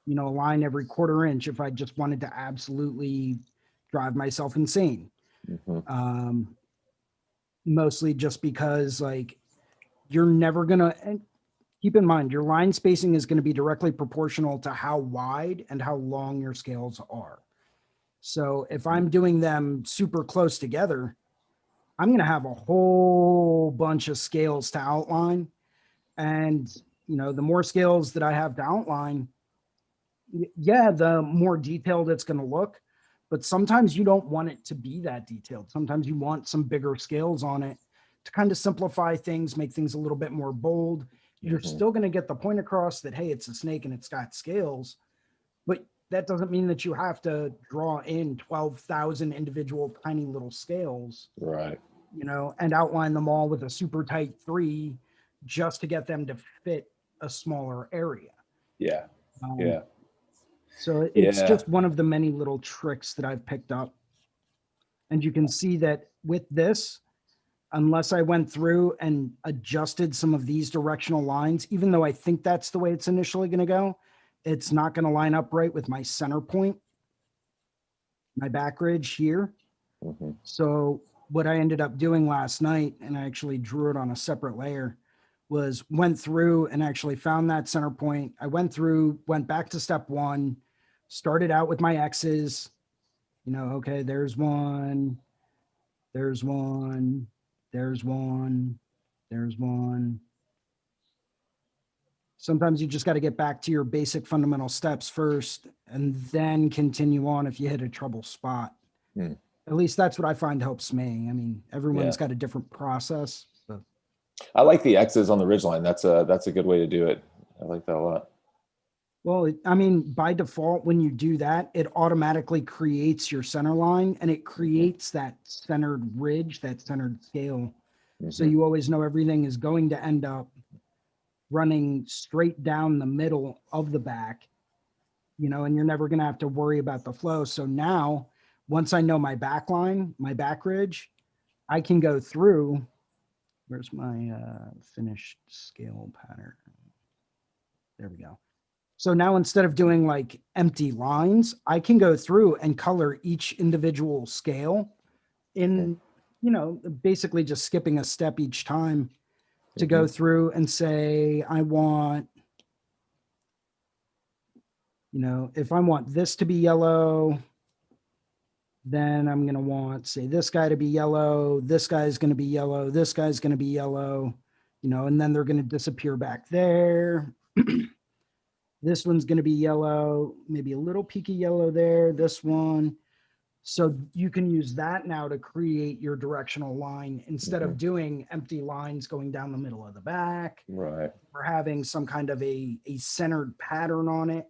you know, a line every quarter inch if I just wanted to absolutely drive myself insane. hmm Mostly just because, like, you're never going to, and keep in mind, your line spacing is going to be directly proportional to how wide and how long your scales are. So if I'm doing them super close together, I'm going to have a whole bunch of scales to outline. And, you know, the more scales that I have to outline, yeah, the more detailed it's going to look. But sometimes you don't want it to be that detailed. Sometimes you want some bigger scales on it to kind of simplify things, make things a little bit more bold. You're hmm still going to get the point across that, hey, it's a snake and it's got scales. But that doesn't mean that you have to draw in 12,000 individual tiny little scales, right. you know, and outline them all with a super tight 3 just to get them to fit a smaller area. Yeah, Um, yeah, so it's yeah. just one of the many little tricks that I've picked up. And you can see that with this, unless I went through and adjusted some of these directional lines, even though I think that's the way it's initially going to go, it's not going to line up right with my center point, my back ridge here. hmm So what I ended up doing last night, and I actually drew it on a separate layer, was went through and actually found that center point. I went through, went back to step 1, started out with my X's, you know, okay, there's one, there's one, there's one, there's one. Sometimes you just got to get back to your basic fundamental steps first and then continue on if you hit a trouble spot. Hmm. At least that's what I find helps me. I mean, everyone's Yeah. got a different process. But I like the X's on the ridgeline. That's a good way to do it. I like that a lot. well, I mean, by default, when you do that, it automatically creates your center line and it creates that centered ridge, that centered scale. So hmm you always know everything is going to end up running straight down the middle of the back, you know, and you're never going to have to worry about the flow. So now, once I know my back line, my back ridge, I can go through. Where's my finished scale pattern? There we go. So now instead of doing like empty lines, I can go through and color each individual scale in, you know, basically just skipping a step each time to go through and say, I want You know, if I want this to be yellow, then I'm going to want, say, this guy to be yellow. This guy's going to be yellow. This guy's going to be yellow, you know, and then they're going to disappear back there. This one's going to be yellow, maybe a little peaky yellow there. This one. So you can use that now to create your directional line instead of doing empty lines going down the middle of the back. Right. Or having some kind of a centered pattern on it.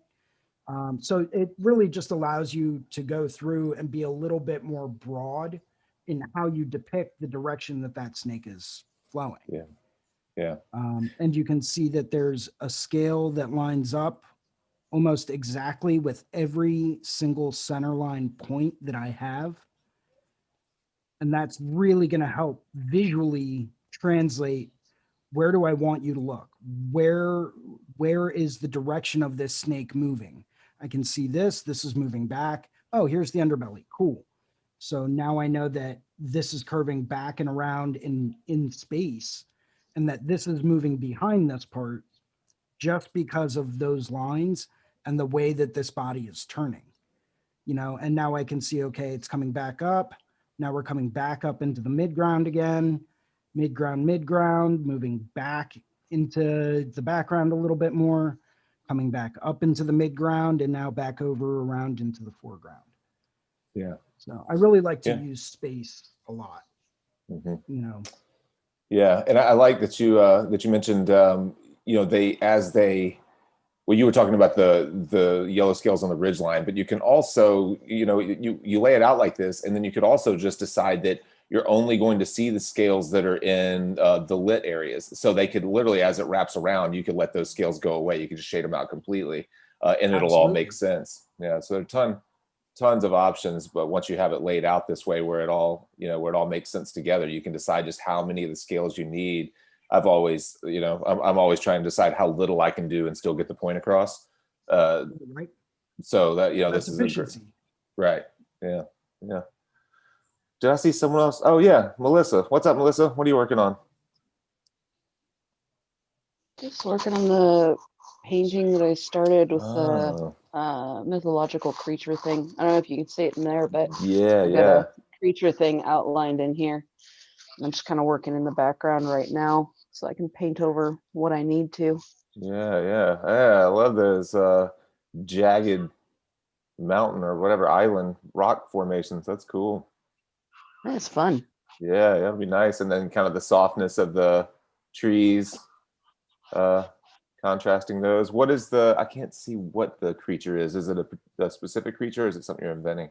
So it really just allows you to go through and be a little bit more broad in how you depict the direction that that snake is flowing. Yeah. Yeah. And you can see that there's a scale that lines up almost exactly with every single center line point that I have. And that's really going to help visually translate, where do I want you to look? Where is the direction of this snake moving? I can see this is moving back. Oh, here's the underbelly. Cool. So now I know that this is curving back and around in space, and that this is moving behind this part just because of those lines and the way that this body is turning. You know, and now I can see, okay, it's coming back up. Now we're coming back up into the midground again. Midground, moving back into the background a little bit more, coming back up into the midground, and now back over around into the foreground. Yeah. So I really like to Yeah. use space a lot. Mm-hmm. You know. Yeah, and I like that you mentioned you know, well, you were talking about the yellow scales on the ridge line, but you can also, you know, you lay it out like this, and then you could also just decide that you're only going to see the scales that are in the lit areas. So they could literally, as it wraps around, you could let those scales go away. You could just shade them out completely, and it'll all make sense. Yeah. So there are tons of options, but once you have it laid out this way, where it all, you know, where it all makes sense together, you can decide just how many of the scales you need. I've always, you know, I'm always trying to decide how little I can do and still get the point across. Right. So that, you know, That's this is efficiency. right. Yeah. Yeah. Did I see someone else? Oh yeah, Melissa. What's up, Melissa? What are you working on? Just working on the painting that I started with Oh, the mythological creature thing. I don't know if you can see it in there, but yeah, I've got a creature thing outlined in here. I'm just kind of working in the background right now so I can paint over what I need to. yeah. I love those jagged mountain or whatever island rock formations. That's cool. It's fun. Yeah, that'd be nice. And then kind of the softness of the trees, contrasting those. What is I can't see what the creature is. Is it a specific creature, or is it something you're inventing?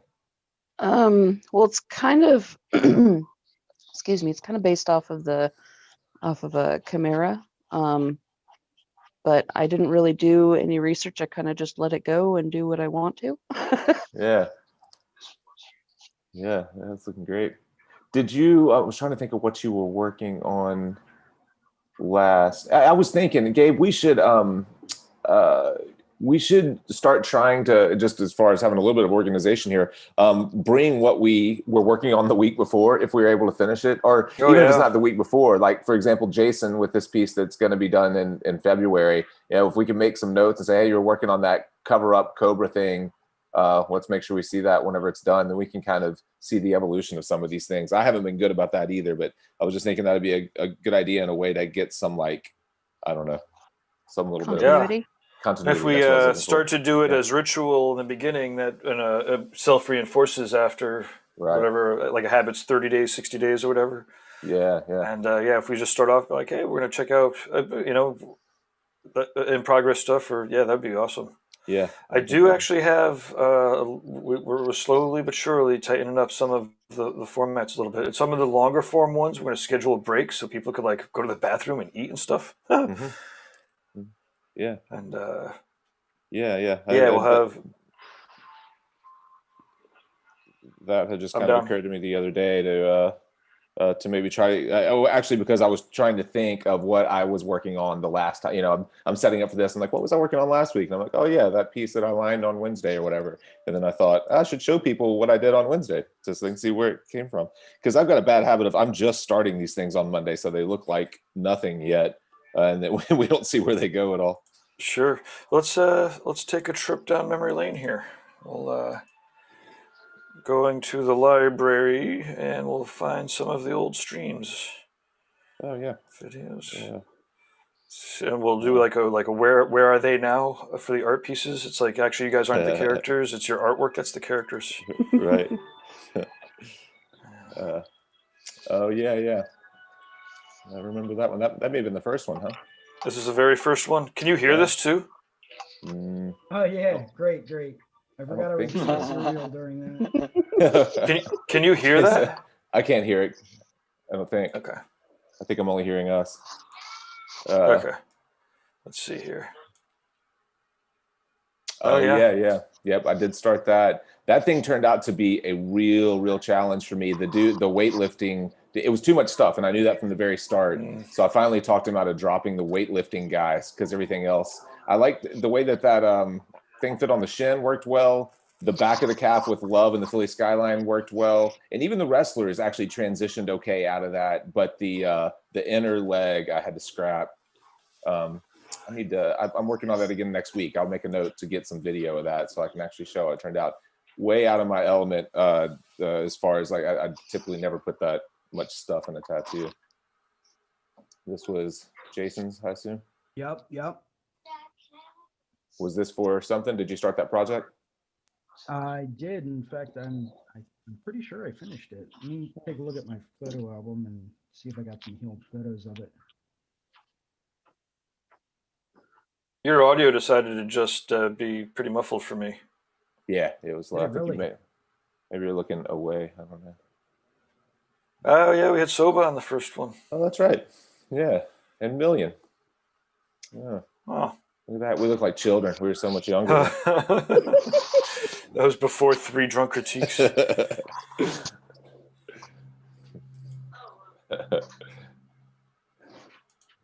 Well, it's kind of excuse me, it's kind of based off of a chimera. But I didn't really do any research. I kind of just let it go and do what I want to. Yeah, that's looking great. Did you? I was trying to think of what you were working on last. I was thinking, Gabe, we should start trying to, just as far as having a little bit of organization here, bring what we were working on the week before, if we were able to finish it, or even if it's not the week before, like for example, Jason with this piece that's going to be done in February, you know, if we can make some notes and say, hey, you're working on that cover up Cobra thing, let's make sure we see that whenever it's done, then we can kind of see the evolution of some of these things. I haven't been good about that either, but I was just thinking that'd be a good idea and a way to get some, like, I don't know, some little bit of Continuity. continuity. If we start to do it as ritual in the beginning, that self-reinforces after whatever, like a habit's 30 days, 60 days or whatever. Yeah. And if we just start off like, hey, we're going to check out, in progress stuff, or that'd be awesome. Yeah. I do actually have, we're slowly but surely tightening up some of the formats a little bit. Some of the longer form ones, we're going to schedule a break so people could like go to the bathroom and eat and stuff. Mm-hmm. Yeah. And we'll have that had just kind of occurred to me the other day to maybe try. Actually, because I was trying to think of what I was working on the last time. You know, I'm setting up for this. I'm like, what was I working on last week? And I'm like, oh yeah, that piece that I lined on Wednesday or whatever. And then I thought I should show people what I did on Wednesday just so they can see where it came from. Because I've got a bad habit of I'm just starting these things on Monday, so they look like nothing yet, and then we don't see where they go at all. Sure. Let's take a trip down memory lane here. We'll going to the library and we'll find some of the old streams, Oh yeah. videos. Yeah. And we'll do like a where are they now for the art pieces? It's like actually you guys aren't the characters, it's your artwork that's the characters. Right. Oh yeah, yeah. I remember that one. That may have been the first one, huh? This is the very first one. Can you hear Yeah. this too? Mm, Oh yeah, great. I forgot I was think eating so. cereal during that. Can you hear that? I can't hear it. I don't think. Okay. I think I'm only hearing us. Okay. Let's see here. Oh yeah. yeah. Yep, I did start that. That thing turned out to be a real challenge for me. The weightlifting, it was too much stuff, and I knew that from the very start. So I finally talked him out of dropping the weightlifting guys because everything else. I liked the way that thing fit on the shin worked well. The back of the calf with Love and the Philly Skyline worked well, and even the wrestlers actually transitioned okay out of that. But the inner leg I had to scrap. I need to. I'm working on that again next week. I'll make a note to get some video of that so I can actually show it. It turned out way out of my element as far as like I typically never put that much stuff in a tattoo. This was Jason's, I assume. Yep. Was this for something? Did you start that project? I did. In fact, I'm pretty sure I finished it. Let me take a look at my photo album and see if I got some healed photos of it. Your audio decided to just be pretty muffled for me. Yeah, it was. I think really? maybe you're looking away. I don't know. Oh yeah, we had Soba on the first one. Oh, that's right. Yeah, and Million. Yeah. Oh. Look at that. We look like children. We were so much younger. That was before 3 drunk critiques. Can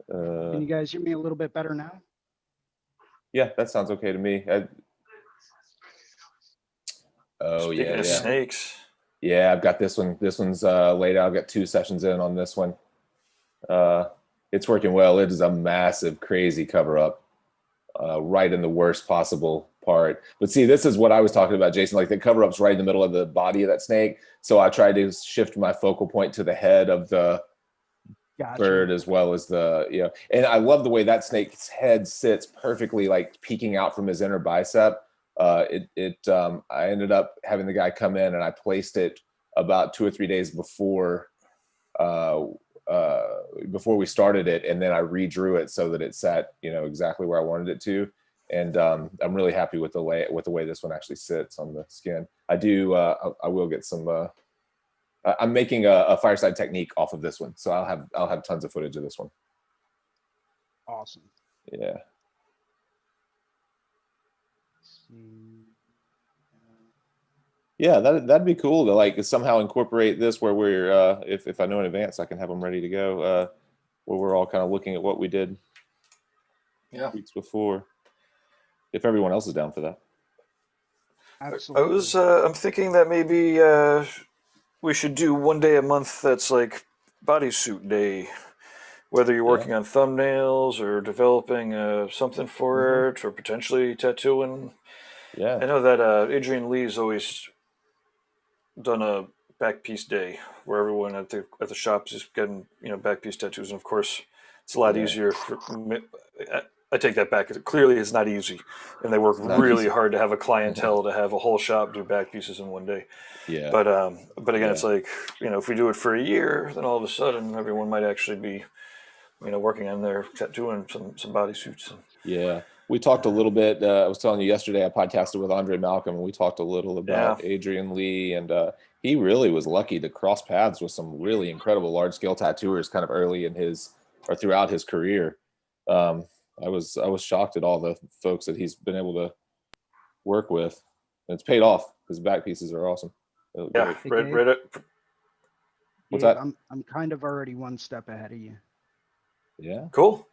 you guys hear me a little bit better now? Yeah, that sounds okay to me. Speaking of snakes. Yeah, I've got this one. This one's laid out. I've got 2 sessions in on this one. It's working well. It is a massive, crazy cover up, right in the worst possible part. But see, this is what I was talking about, Jason. Like the cover up's right in the middle of the body of that snake. So I tried to shift my focal point to the head of the bird as well as the, and I love the way that snake's head sits perfectly, like peeking out from his inner bicep. I ended up having the guy come in and I placed it about 2 or 3 days before we started it, and then I redrew it so that it sat, exactly where I wanted it to. And I'm really happy with the way this one actually sits on the skin. I will get some. I'm making a fireside technique off of this one, so I'll have tons of footage of this one. Awesome. Yeah. Yeah, that'd be cool to like somehow incorporate this where we're if I know in advance, I can have them ready to go. Where we're all kind of looking at what we did weeks before. If everyone else is down for that. Absolutely. I'm thinking that maybe we should do 1 day a month that's like bodysuit day. Whether you're working on thumbnails or developing something for it or potentially tattooing. Yeah. I know that Adrian Lee's always done a back piece day where everyone at the shops is getting back piece tattoos, and of course it's a lot easier for I take that back. Clearly it's not easy, and they work really hard to have a clientele to have a whole shop do back pieces in 1 day. Yeah. But again, it's like, if we do it for a year, then all of a sudden everyone might actually be working on their tattooing some bodysuits. Yeah. We talked a little bit. I was telling you yesterday, I podcasted with Andre Malcolm, and we talked a little about Adrian Lee, and he really was lucky to cross paths with some really incredible large scale tattooers kind of early in throughout his career. I was shocked at all the folks that he's been able to work with, and it's paid off. His back pieces are awesome. Yeah, right. What's that? I'm kind of already 1 step ahead of you. Yeah. Cool.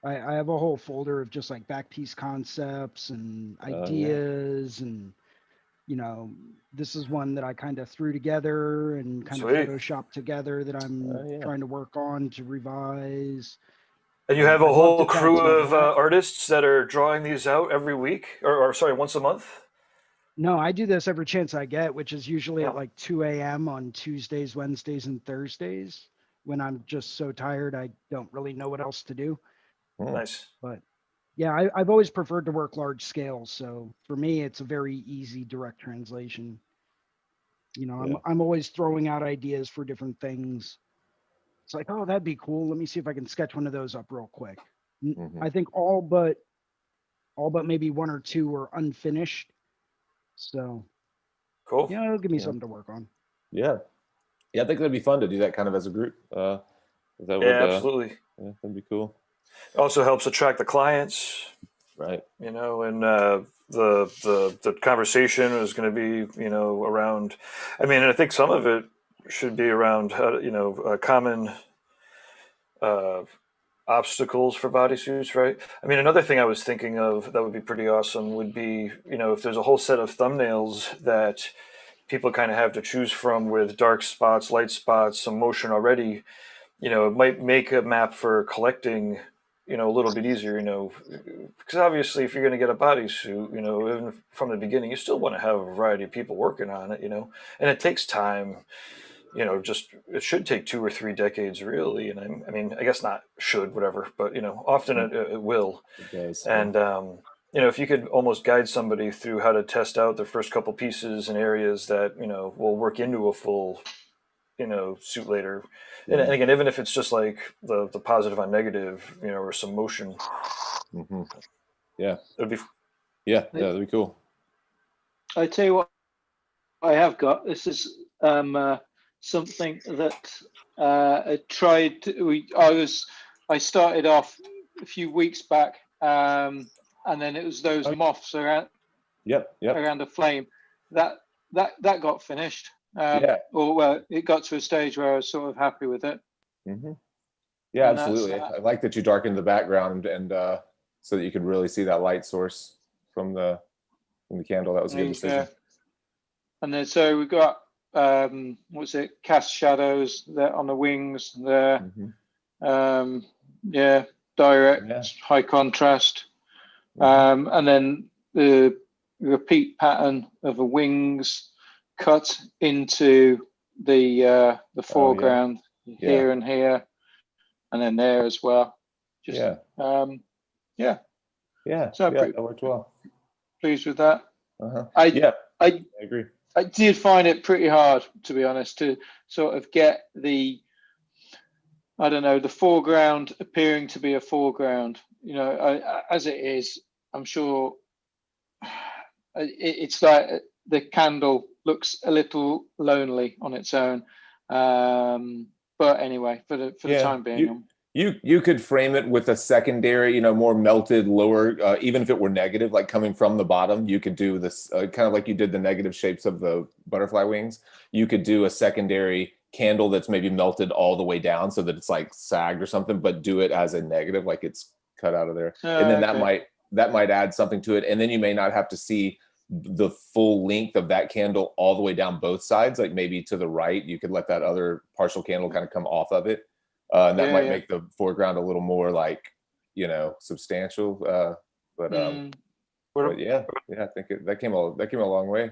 I have a whole folder of just like back piece concepts and ideas, and this is one that I kind of threw together and kind of photoshopped together that I'm trying to work on to revise. And you have a I'd love whole to crew tattoo of that. artists that are drawing these out every week, or sorry, once a month. No, I do this every chance I get, which is usually Yeah. at like 2 a.m. on Tuesdays, Wednesdays, and Thursdays when I'm just so tired I don't really know what else to do. Nice. But yeah, I've always preferred to work large scales. So for me, it's a very easy direct translation. You know, Yeah. I'm always throwing out ideas for different things. It's like, oh, that'd be cool. Let me see if I can sketch one of those up real quick. I think all but maybe one or two are unfinished. So Cool. yeah, it'll give me Yeah. something to work on. Yeah. Yeah, I think that'd be fun to do that kind of as a group. That would, Yeah, absolutely. yeah, that'd be cool. It also helps attract the clients, Right. you know, and the conversation is going to be, you know, around. I mean, and I think some of it should be around, you know, common uh, obstacles for bodysuits, right? I mean, another thing I was thinking of that would be pretty awesome would be, you know, if there's a whole set of thumbnails that people kind of have to choose from with dark spots, light spots, some motion already, you know, it might make a map for collecting, you know, a little bit easier, you know, because obviously if you're going to get a bodysuit, you know, even from the beginning, you still want to have a variety of people working on it, you know, and it takes time, you know, just it should take 2 or 3 decades really. And I mean, I guess not should, whatever, but, you know, often it will. It does. And, you know, if you could almost guide somebody through how to test out their first couple pieces and areas that, you know, will work into a full, you know, suit later. And again, even if it's just like the positive on negative, you know, or some motion, Yeah. it'd be Yeah. Yeah. That'd be cool. I tell you what, I have got. This is something that I tried. I started off a few weeks back, and then it was those moths around Yep. Yep. around the flame that got finished. Yeah. Or well, it got to a stage where I was sort of happy with it. Yeah, And that's absolutely. I like that you darkened the background and so that you could really see that light source from the candle. That was a good decision. And then so we got what's it? Cast shadows there on the wings there. Yeah, direct, high contrast. And then the repeat pattern of the wings cut into the foreground here and here, and then there as well. Just yeah. So that worked well. Pleased with that. I agree. I did find it pretty hard, to be honest, to sort of get the, I don't know, the foreground appearing to be a foreground. You know, as it is, I'm sure it's like the candle looks a little lonely on its own. But anyway, for the time being, you could frame it with a secondary, you know, more melted lower, even if it were negative, like coming from the bottom, you could do this kind of like you did the negative shapes of the butterfly wings. You could do a secondary candle that's maybe melted all the way down so that it's like sagged or something, but do it as a negative, like it's cut out of there. And then that might add something to it. And then you may not have to see the full length of that candle all the way down both sides, like maybe to the right, you could let that other partial candle kind of come off of it. And that might make the foreground a little more like, you know, substantial. But yeah, I think that came a long way.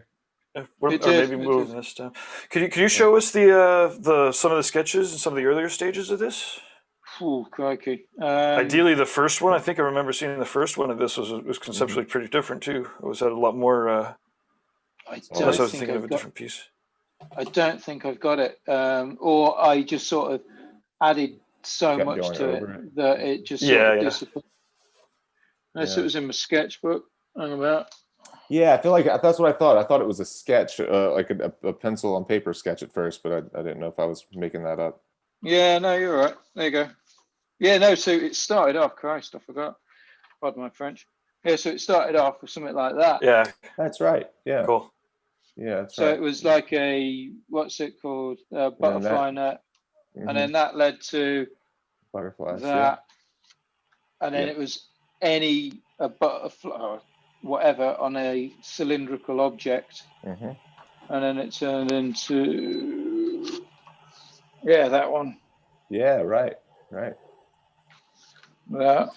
Or maybe moving this down. Could you show us the some of the sketches and some of the earlier stages of this? Oh, crikey. Ideally, the first one. I think I remember seeing the first one of this was conceptually pretty different too. It was had a lot more. Unless I was thinking of a different piece. I don't think I've got it, or I just sort of added so much to it that it just sort of disappeared. Unless it was in my sketchbook. Yeah, I feel like that's what I thought. I thought it was a sketch, like a pencil on paper sketch at first, but I didn't know if I was making that up. Yeah, no, you're right. There you go. Yeah, no, so it started off, Christ, I forgot. Pardon my French. Yeah, so it started off with something like that. Yeah. That's right. Yeah. Cool. Yeah, that's so right. It was like a, what's it called? Butterfly net. And then that led to butterflies. That. Yeah. And then it was a butterfly or whatever on a cylindrical object. And then it turned into, that one. Yeah, right. Yeah.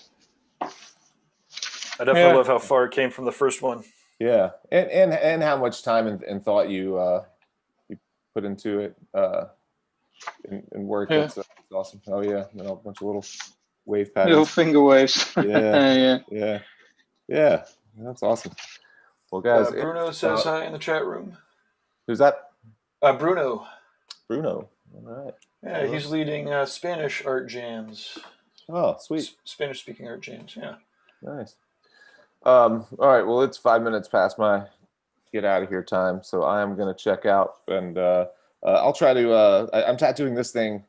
I definitely love how far it came from the first one. Yeah, and how much time and thought you you put into it and work. Yeah. That's awesome. Oh yeah, and a bunch of little wave Little patterns. finger waves. Yeah, yeah. That's awesome. Well, guys, Bruno says hi in the chat room. who's that? Bruno. Bruno. All right. Yeah, he's leading Spanish art jams. Oh, sweet. Spanish speaking art jams. Yeah. Nice. All right. Well, it's 5 minutes past my get out of here time, so I am going to check out, and I'll try to. I'm tattooing this thing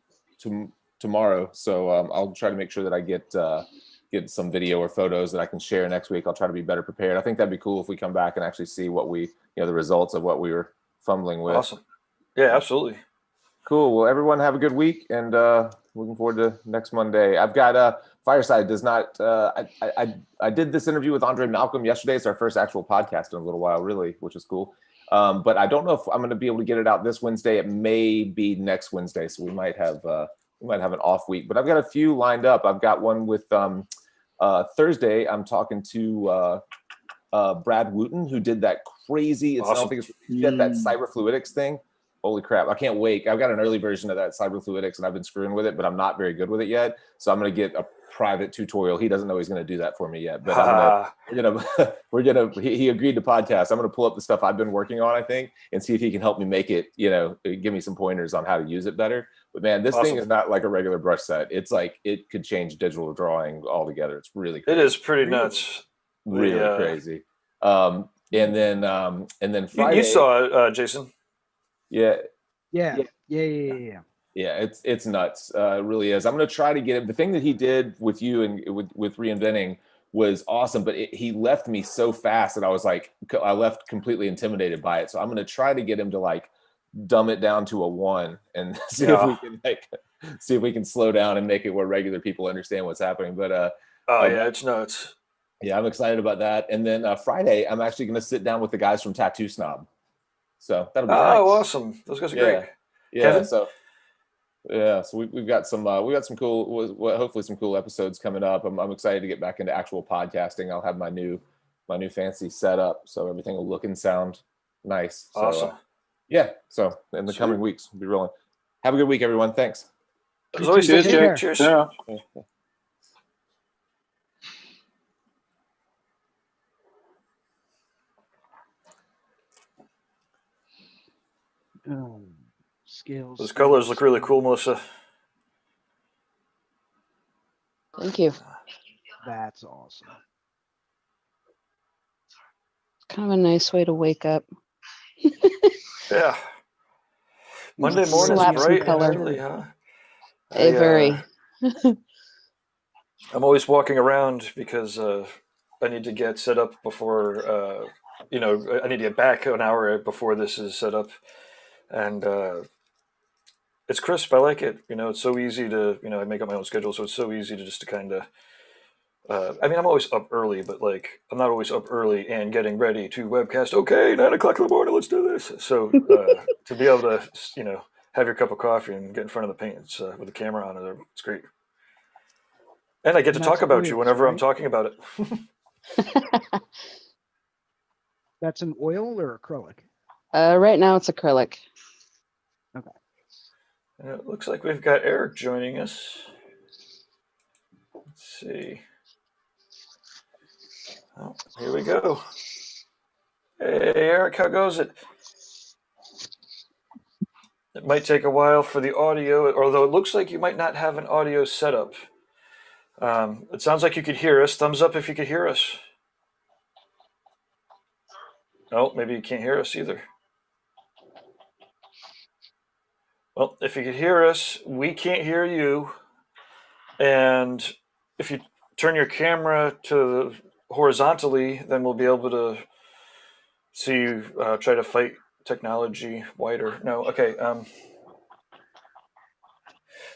tomorrow, so I'll try to make sure that I get some video or photos that I can share next week. I'll try to be better prepared. I think that'd be cool if we come back and actually see what the results of what we were fumbling with. Awesome. Yeah, absolutely. Cool. Well, everyone have a good week, and looking forward to next Monday. I've got Fireside does not. I did this interview with Andre Malcolm yesterday. It's our first actual podcast in a little while, really, which is cool. But I don't know if I'm going to be able to get it out this Wednesday. It may be next Wednesday, so we might have an off week. But I've got a few lined up. I've got one with Thursday. I'm talking to Brad Wooten, who did that crazy. Awesome. I don't think it's that cyberfluidics thing. Holy crap. I can't wait. I've got an early version of that cyberfluidics and I've been screwing with it, but I'm not very good with it yet. So I'm going to get a private tutorial. He doesn't know he's going to do that for me yet, but he agreed to podcast. I'm going to pull up the stuff I've been working on, I think, and see if he can help me make it, give me some pointers on how to use it better. But man, this thing is not like a regular brush set. It's like, it could change digital drawing altogether. It's really crazy. It is pretty nuts. Really crazy. And then Friday. You saw it, Jason. Yeah. Yeah. Yeah, it's nuts. It really is. I'm going to try to get him. The thing that he did with you and with reinventing was awesome, but he left me so fast that I left completely intimidated by it. So I'm going to try to get him to like dumb it down to a 1 and see if we can slow down and make it where regular people understand what's happening. But it's nuts. Yeah, I'm excited about that. And then Friday, I'm actually going to sit down with the guys from Tattoo Snob. So that'll be nice. Awesome! Those guys are great. Yeah. Kevin? So we've got some cool, hopefully some cool episodes coming up. I'm excited to get back into actual podcasting. I'll have my new fancy setup, so everything will look and sound nice. So, awesome. So in the coming weeks, we'll be rolling. Have a good week, everyone. Thanks. As always, Cheers. Cheers. Yeah. Scales. Those colors look really cool, Melissa. Thank you. That's awesome. It's kind of a nice way to wake up. Yeah. Monday morning Slap is some bright and color. early, huh? Very. I'm always walking around because I need to get set up before, I need to get back an hour before this is set up. And it's crisp. I like it. It's so easy to, I make up my own schedule, so it's so easy to just to kind of, I'm always up early, but like, I'm not always up early and getting ready to webcast. Okay, 9 o'clock in the morning, let's do this. So to be able to, have your cup of coffee and get in front of the paint with the camera on, it's great. And I get to talk about you whenever I'm talking about it. That's an oil or acrylic? Right now it's acrylic. Okay. And it looks like we've got Eric joining us. Let's see. Oh, here we go. Hey, Eric, how goes it? It might take a while for the audio, although it looks like you might not have an audio setup. It sounds like you could hear us. Thumbs up if you could hear us. Oh, maybe you can't hear us either. Well, if you could hear us, we can't hear you. And if you turn your camera to horizontally, then we'll be able to see you try to fight technology wider. No, okay.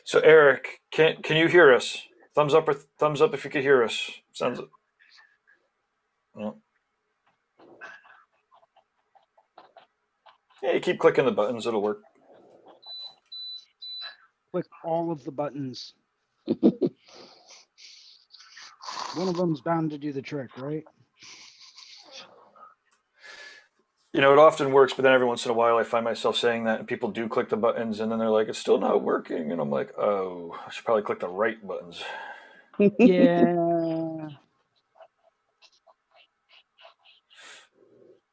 So Eric, can you hear us? Thumbs up if you could hear us. Sounds. Well. Yeah, you keep clicking the buttons, it'll work. Click all of the buttons. One of them's bound to do the trick, right? You know, it often works, but then every once in a while I find myself saying that and people do click the buttons and then they're like, it's still not working. And I'm like, oh, I should probably click the right buttons. Yeah.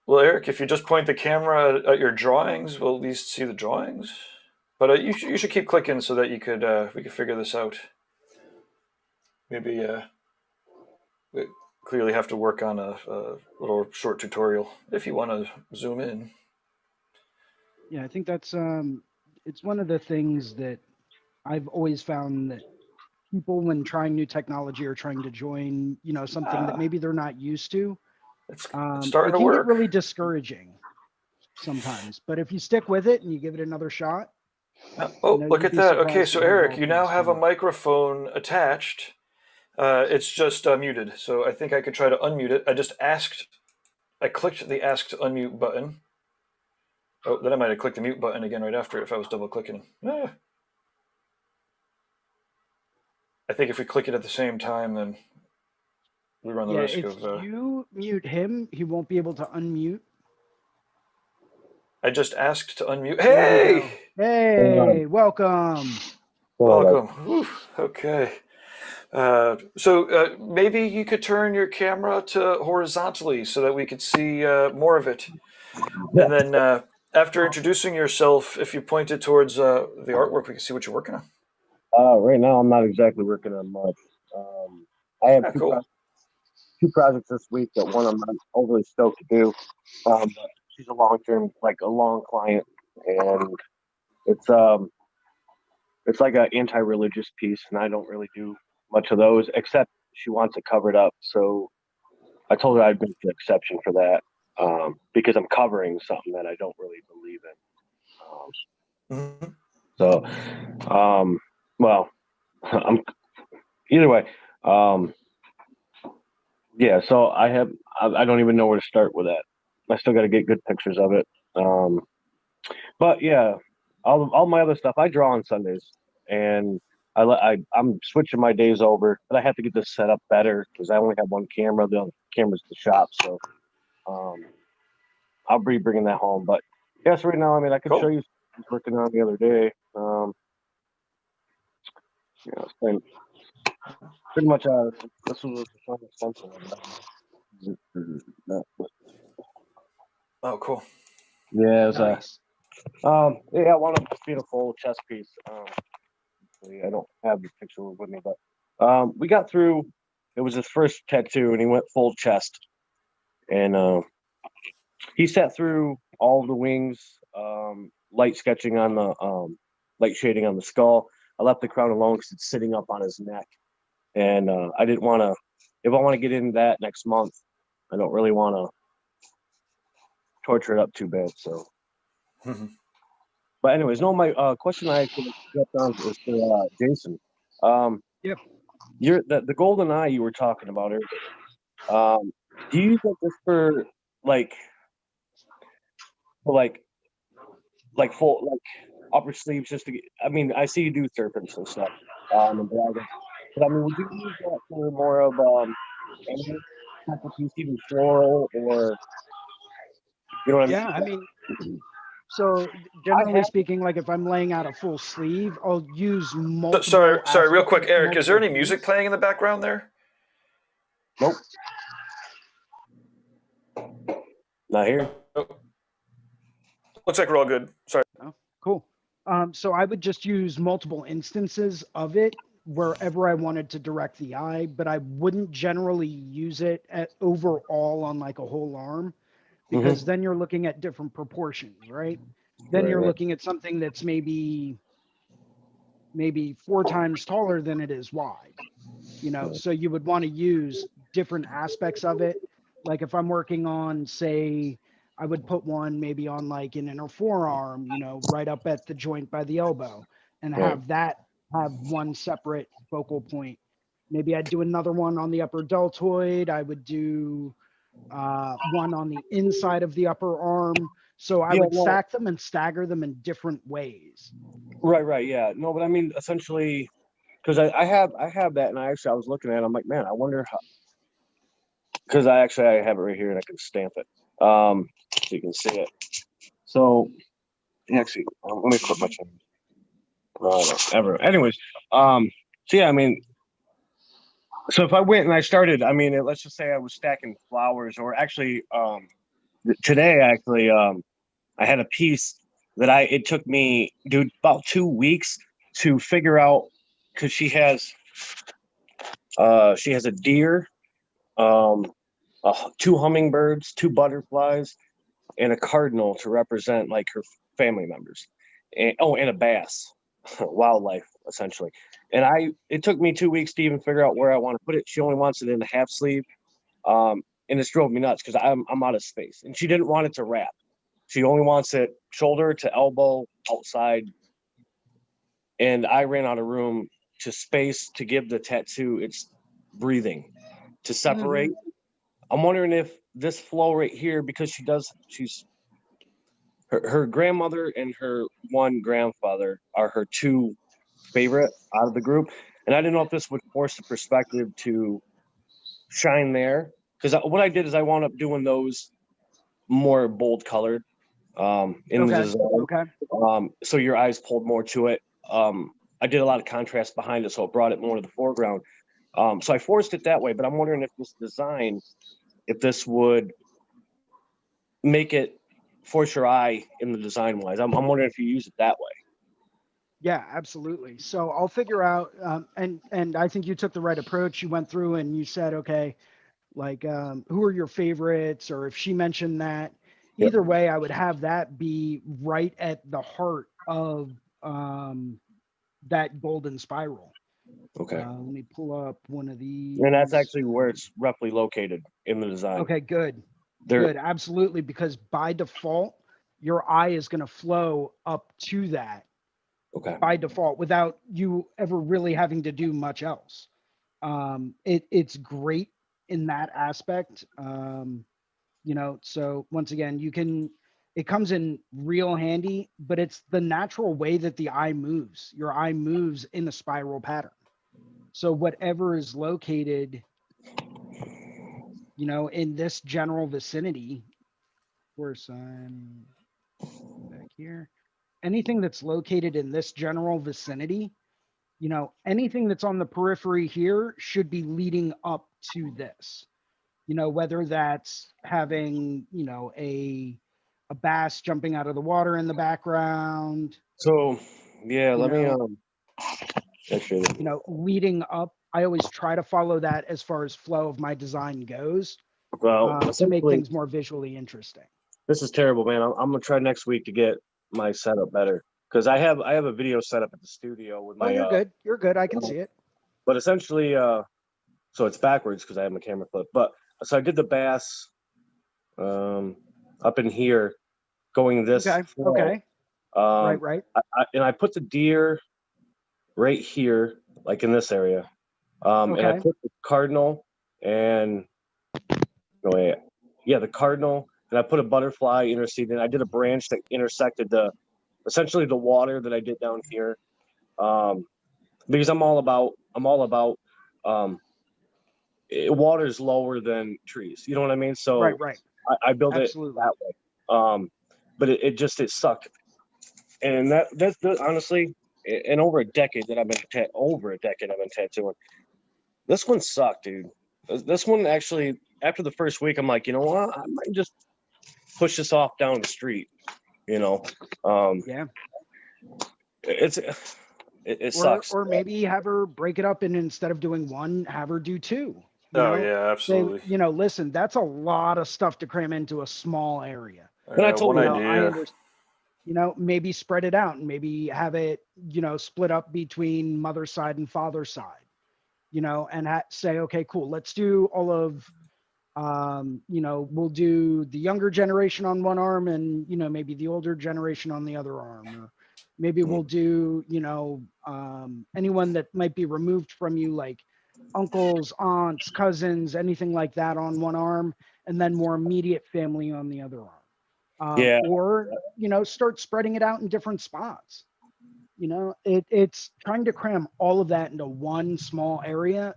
Well, Eric, if you just point the camera at your drawings, we'll at least see the drawings. But you should keep clicking so that we could figure this out. Maybe we clearly have to work on a little short tutorial if you want to zoom in. Yeah, I think that's it's one of the things that I've always found that people when trying new technology or trying to join, something that maybe they're not used to, It's it starting to can get work. really discouraging sometimes. But if you stick with it and you give it another shot, Oh, look you'd at be that. Okay, surprised so at how Eric, well you now things have a come. microphone attached. It's just muted, so I think I could try to unmute it. I clicked the ask to unmute button. Oh, then I might have clicked the mute button again right after it if I was double clicking. I think if we click it at the same time, then we run the Yeah, risk if of. you mute him, he won't be able to unmute. I just asked to unmute. There we Hey! go. Hey, welcome. Welcome. Whew. Okay. So maybe you could turn your camera to horizontally so that we could see more of it. And then after introducing yourself, if you point it towards the artwork, we can see what you're working on. Right now, I'm not exactly working on much. I have Yeah, cool. two projects this week that one I'm not overly stoked to do. But she's a long-term, like a long client, and it's like an anti-religious piece, and I don't really do much of those, except she wants it covered up. So I told her I'd make an exception for that because I'm covering something that I don't really believe in. Mhm. So, well, I'm either way. Yeah, so I don't even know where to start with that. I still got to get good pictures of it. But yeah, all my other stuff I draw on Sundays, and I'm switching my days over, but I have to get this set up better because I only have one camera. The other camera's at the shop, so I'll be bringing that home. But yes, right now, I mean, I could Cool. show you what I was working on the other day. And pretty much this was the final stencil. Oh, cool. Yeah, it was Nice. yeah, I want to be a full chess piece. I don't have the picture with me, but we got through. It was his first tattoo, and he went full chest, and he sat through all of the wings, light sketching on the light shading on the skull. I left the crown alone because it's sitting up on his neck, and I didn't want to. If I want to get into that next month, I don't really want to torture it up too bad. So. But anyways, no, my question I actually got on is for Jason. Yep. You're the golden eye you were talking about earlier. Do you use it just for like full upper sleeves just to get? I mean, I see you do serpents and stuff, and dragons. But I mean, would you use that for more of any type of piece, even floral, or you know what I mean? Yeah, I mean, so generally speaking, like if I'm laying out a full sleeve, I'll use multiple. Sorry, real quick, aspects, Eric. Is there any multiple music things. playing in the background there? Nope. Not here. Oh. Looks like we're all good. Sorry. Oh, cool. So I would just use multiple instances of it wherever I wanted to direct the eye, but I wouldn't generally use it overall on like a whole arm because then you're looking at different proportions, right? Then Right, you're right. looking at something that's maybe 4 times taller than it is wide, so you would want to use different aspects of it. Like if I'm working on, say, I would put one maybe on like an inner forearm, right up at the joint by the elbow, and Right. have one separate focal point. Maybe I'd do another one on the upper deltoid. I would do one on the inside of the upper arm. So I would stack them and stagger them in different ways. Right. Yeah. No, but I mean, essentially, because I have that, and I was looking at it, I'm like, man, I wonder how, because I have it right here and I can stamp it, so you can see it. So actually, let me put my anyways, so yeah, I mean, so if I went and I started, I mean, let's just say I was stacking flowers, or actually, today actually, I had a piece that it took me, dude, about 2 weeks to figure out, because she has a deer, um, 2 hummingbirds, 2 butterflies, and a cardinal to represent like her family members, and and a bass, wildlife essentially. And it took me 2 weeks to even figure out where I want to put it. She only wants it in the half sleeve, and this drove me nuts because I'm out of space, and she didn't want it to wrap. She only wants it shoulder to elbow outside, and I ran out of room to space to give the tattoo its breathing to separate. I'm wondering if this flow right here, because she's her grandmother and her one grandfather are her 2 favorite out of the group, and I didn't know if this would force the perspective to shine there, because what I did is I wound up doing those more bold colored, in the Okay. design. Okay. So your eyes pulled more to it. I did a lot of contrast behind it, so it brought it more to the foreground. So I forced it that way, but I'm wondering if this design, if this would make it force your eye in the design wise. I'm wondering if you use it that way. Yeah, absolutely. So I'll figure out, and I think you took the right approach. You went through and you said, okay, like, who are your favorites? Or if she mentioned that, Yep. either way, I would have that be right at the heart of that golden spiral. Okay. Let me pull up one of these. And that's actually where it's roughly located in the design. Okay, good. There, Good. Absolutely. Because by default, your eye is going to flow up to that okay. by default without you ever really having to do much else. It's great in that aspect. So once again, it comes in real handy, but it's the natural way that the eye moves. Your eye moves in a spiral pattern. So whatever is located, in this general vicinity, of course, I'm back here. Anything that's located in this general vicinity, anything that's on the periphery here should be leading up to this. Whether that's having, a bass jumping out of the water in the background, So yeah, you let me know, actually, leading up. I always try to follow that as far as flow of my design goes, well, to make essentially, things more visually interesting. this is terrible, man. I'm gonna try next week to get my setup better, because I have a video set up at the studio with Oh, my you're good. You're good. I can see it. but essentially so it's backwards because I have my camera flipped. But so I did the bass up in here going this Okay. flow. Okay. Right. And I put the deer right here, like in this area. And I Okay. put the cardinal and the cardinal, and I put a butterfly interseed, and I did a branch that intersected essentially the water that I did down here. Because I'm all about water's lower than trees. You know what I mean? So Right. I build it Absolutely. that way. But it sucked. And that's honestly, in over a decade that I've been tattooing. This one sucked, dude. This one actually, after the first week, I'm like, you know what? I might just push this off down the street. Yeah. It sucks. Or maybe have her break it up, and instead of doing one, have her do two. Oh yeah, absolutely. Say, listen, that's a lot of stuff to cram into a small area. And I told one her, I idea. understand. Maybe spread it out and maybe have it, split up between mother's side and father's side, and say, okay, cool, let's do all of, we'll do the younger generation on one arm and, maybe the older generation on the other arm, or maybe we'll do, anyone that might be removed from you, like uncles, aunts, cousins, anything like that on one arm, and then more immediate family on the other arm. Yeah. Or, start spreading it out in different spots. You know, it's trying to cram all of that into one small area.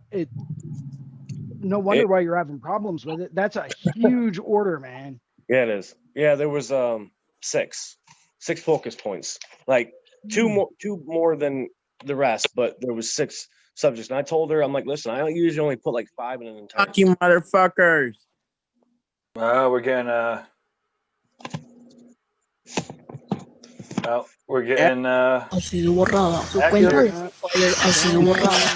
No wonder why you're having problems with it. That's a huge order, man. Yeah, it is. Yeah, there was six focus points, like two more than the rest, but there was 6 subjects. And I told her, I'm like, listen, I usually only put like 5 in an entire. Fuck you, motherfuckers. We're getting we're getting Ha sido borrada. Su accurate. cuenta de Fire ha sido borrada.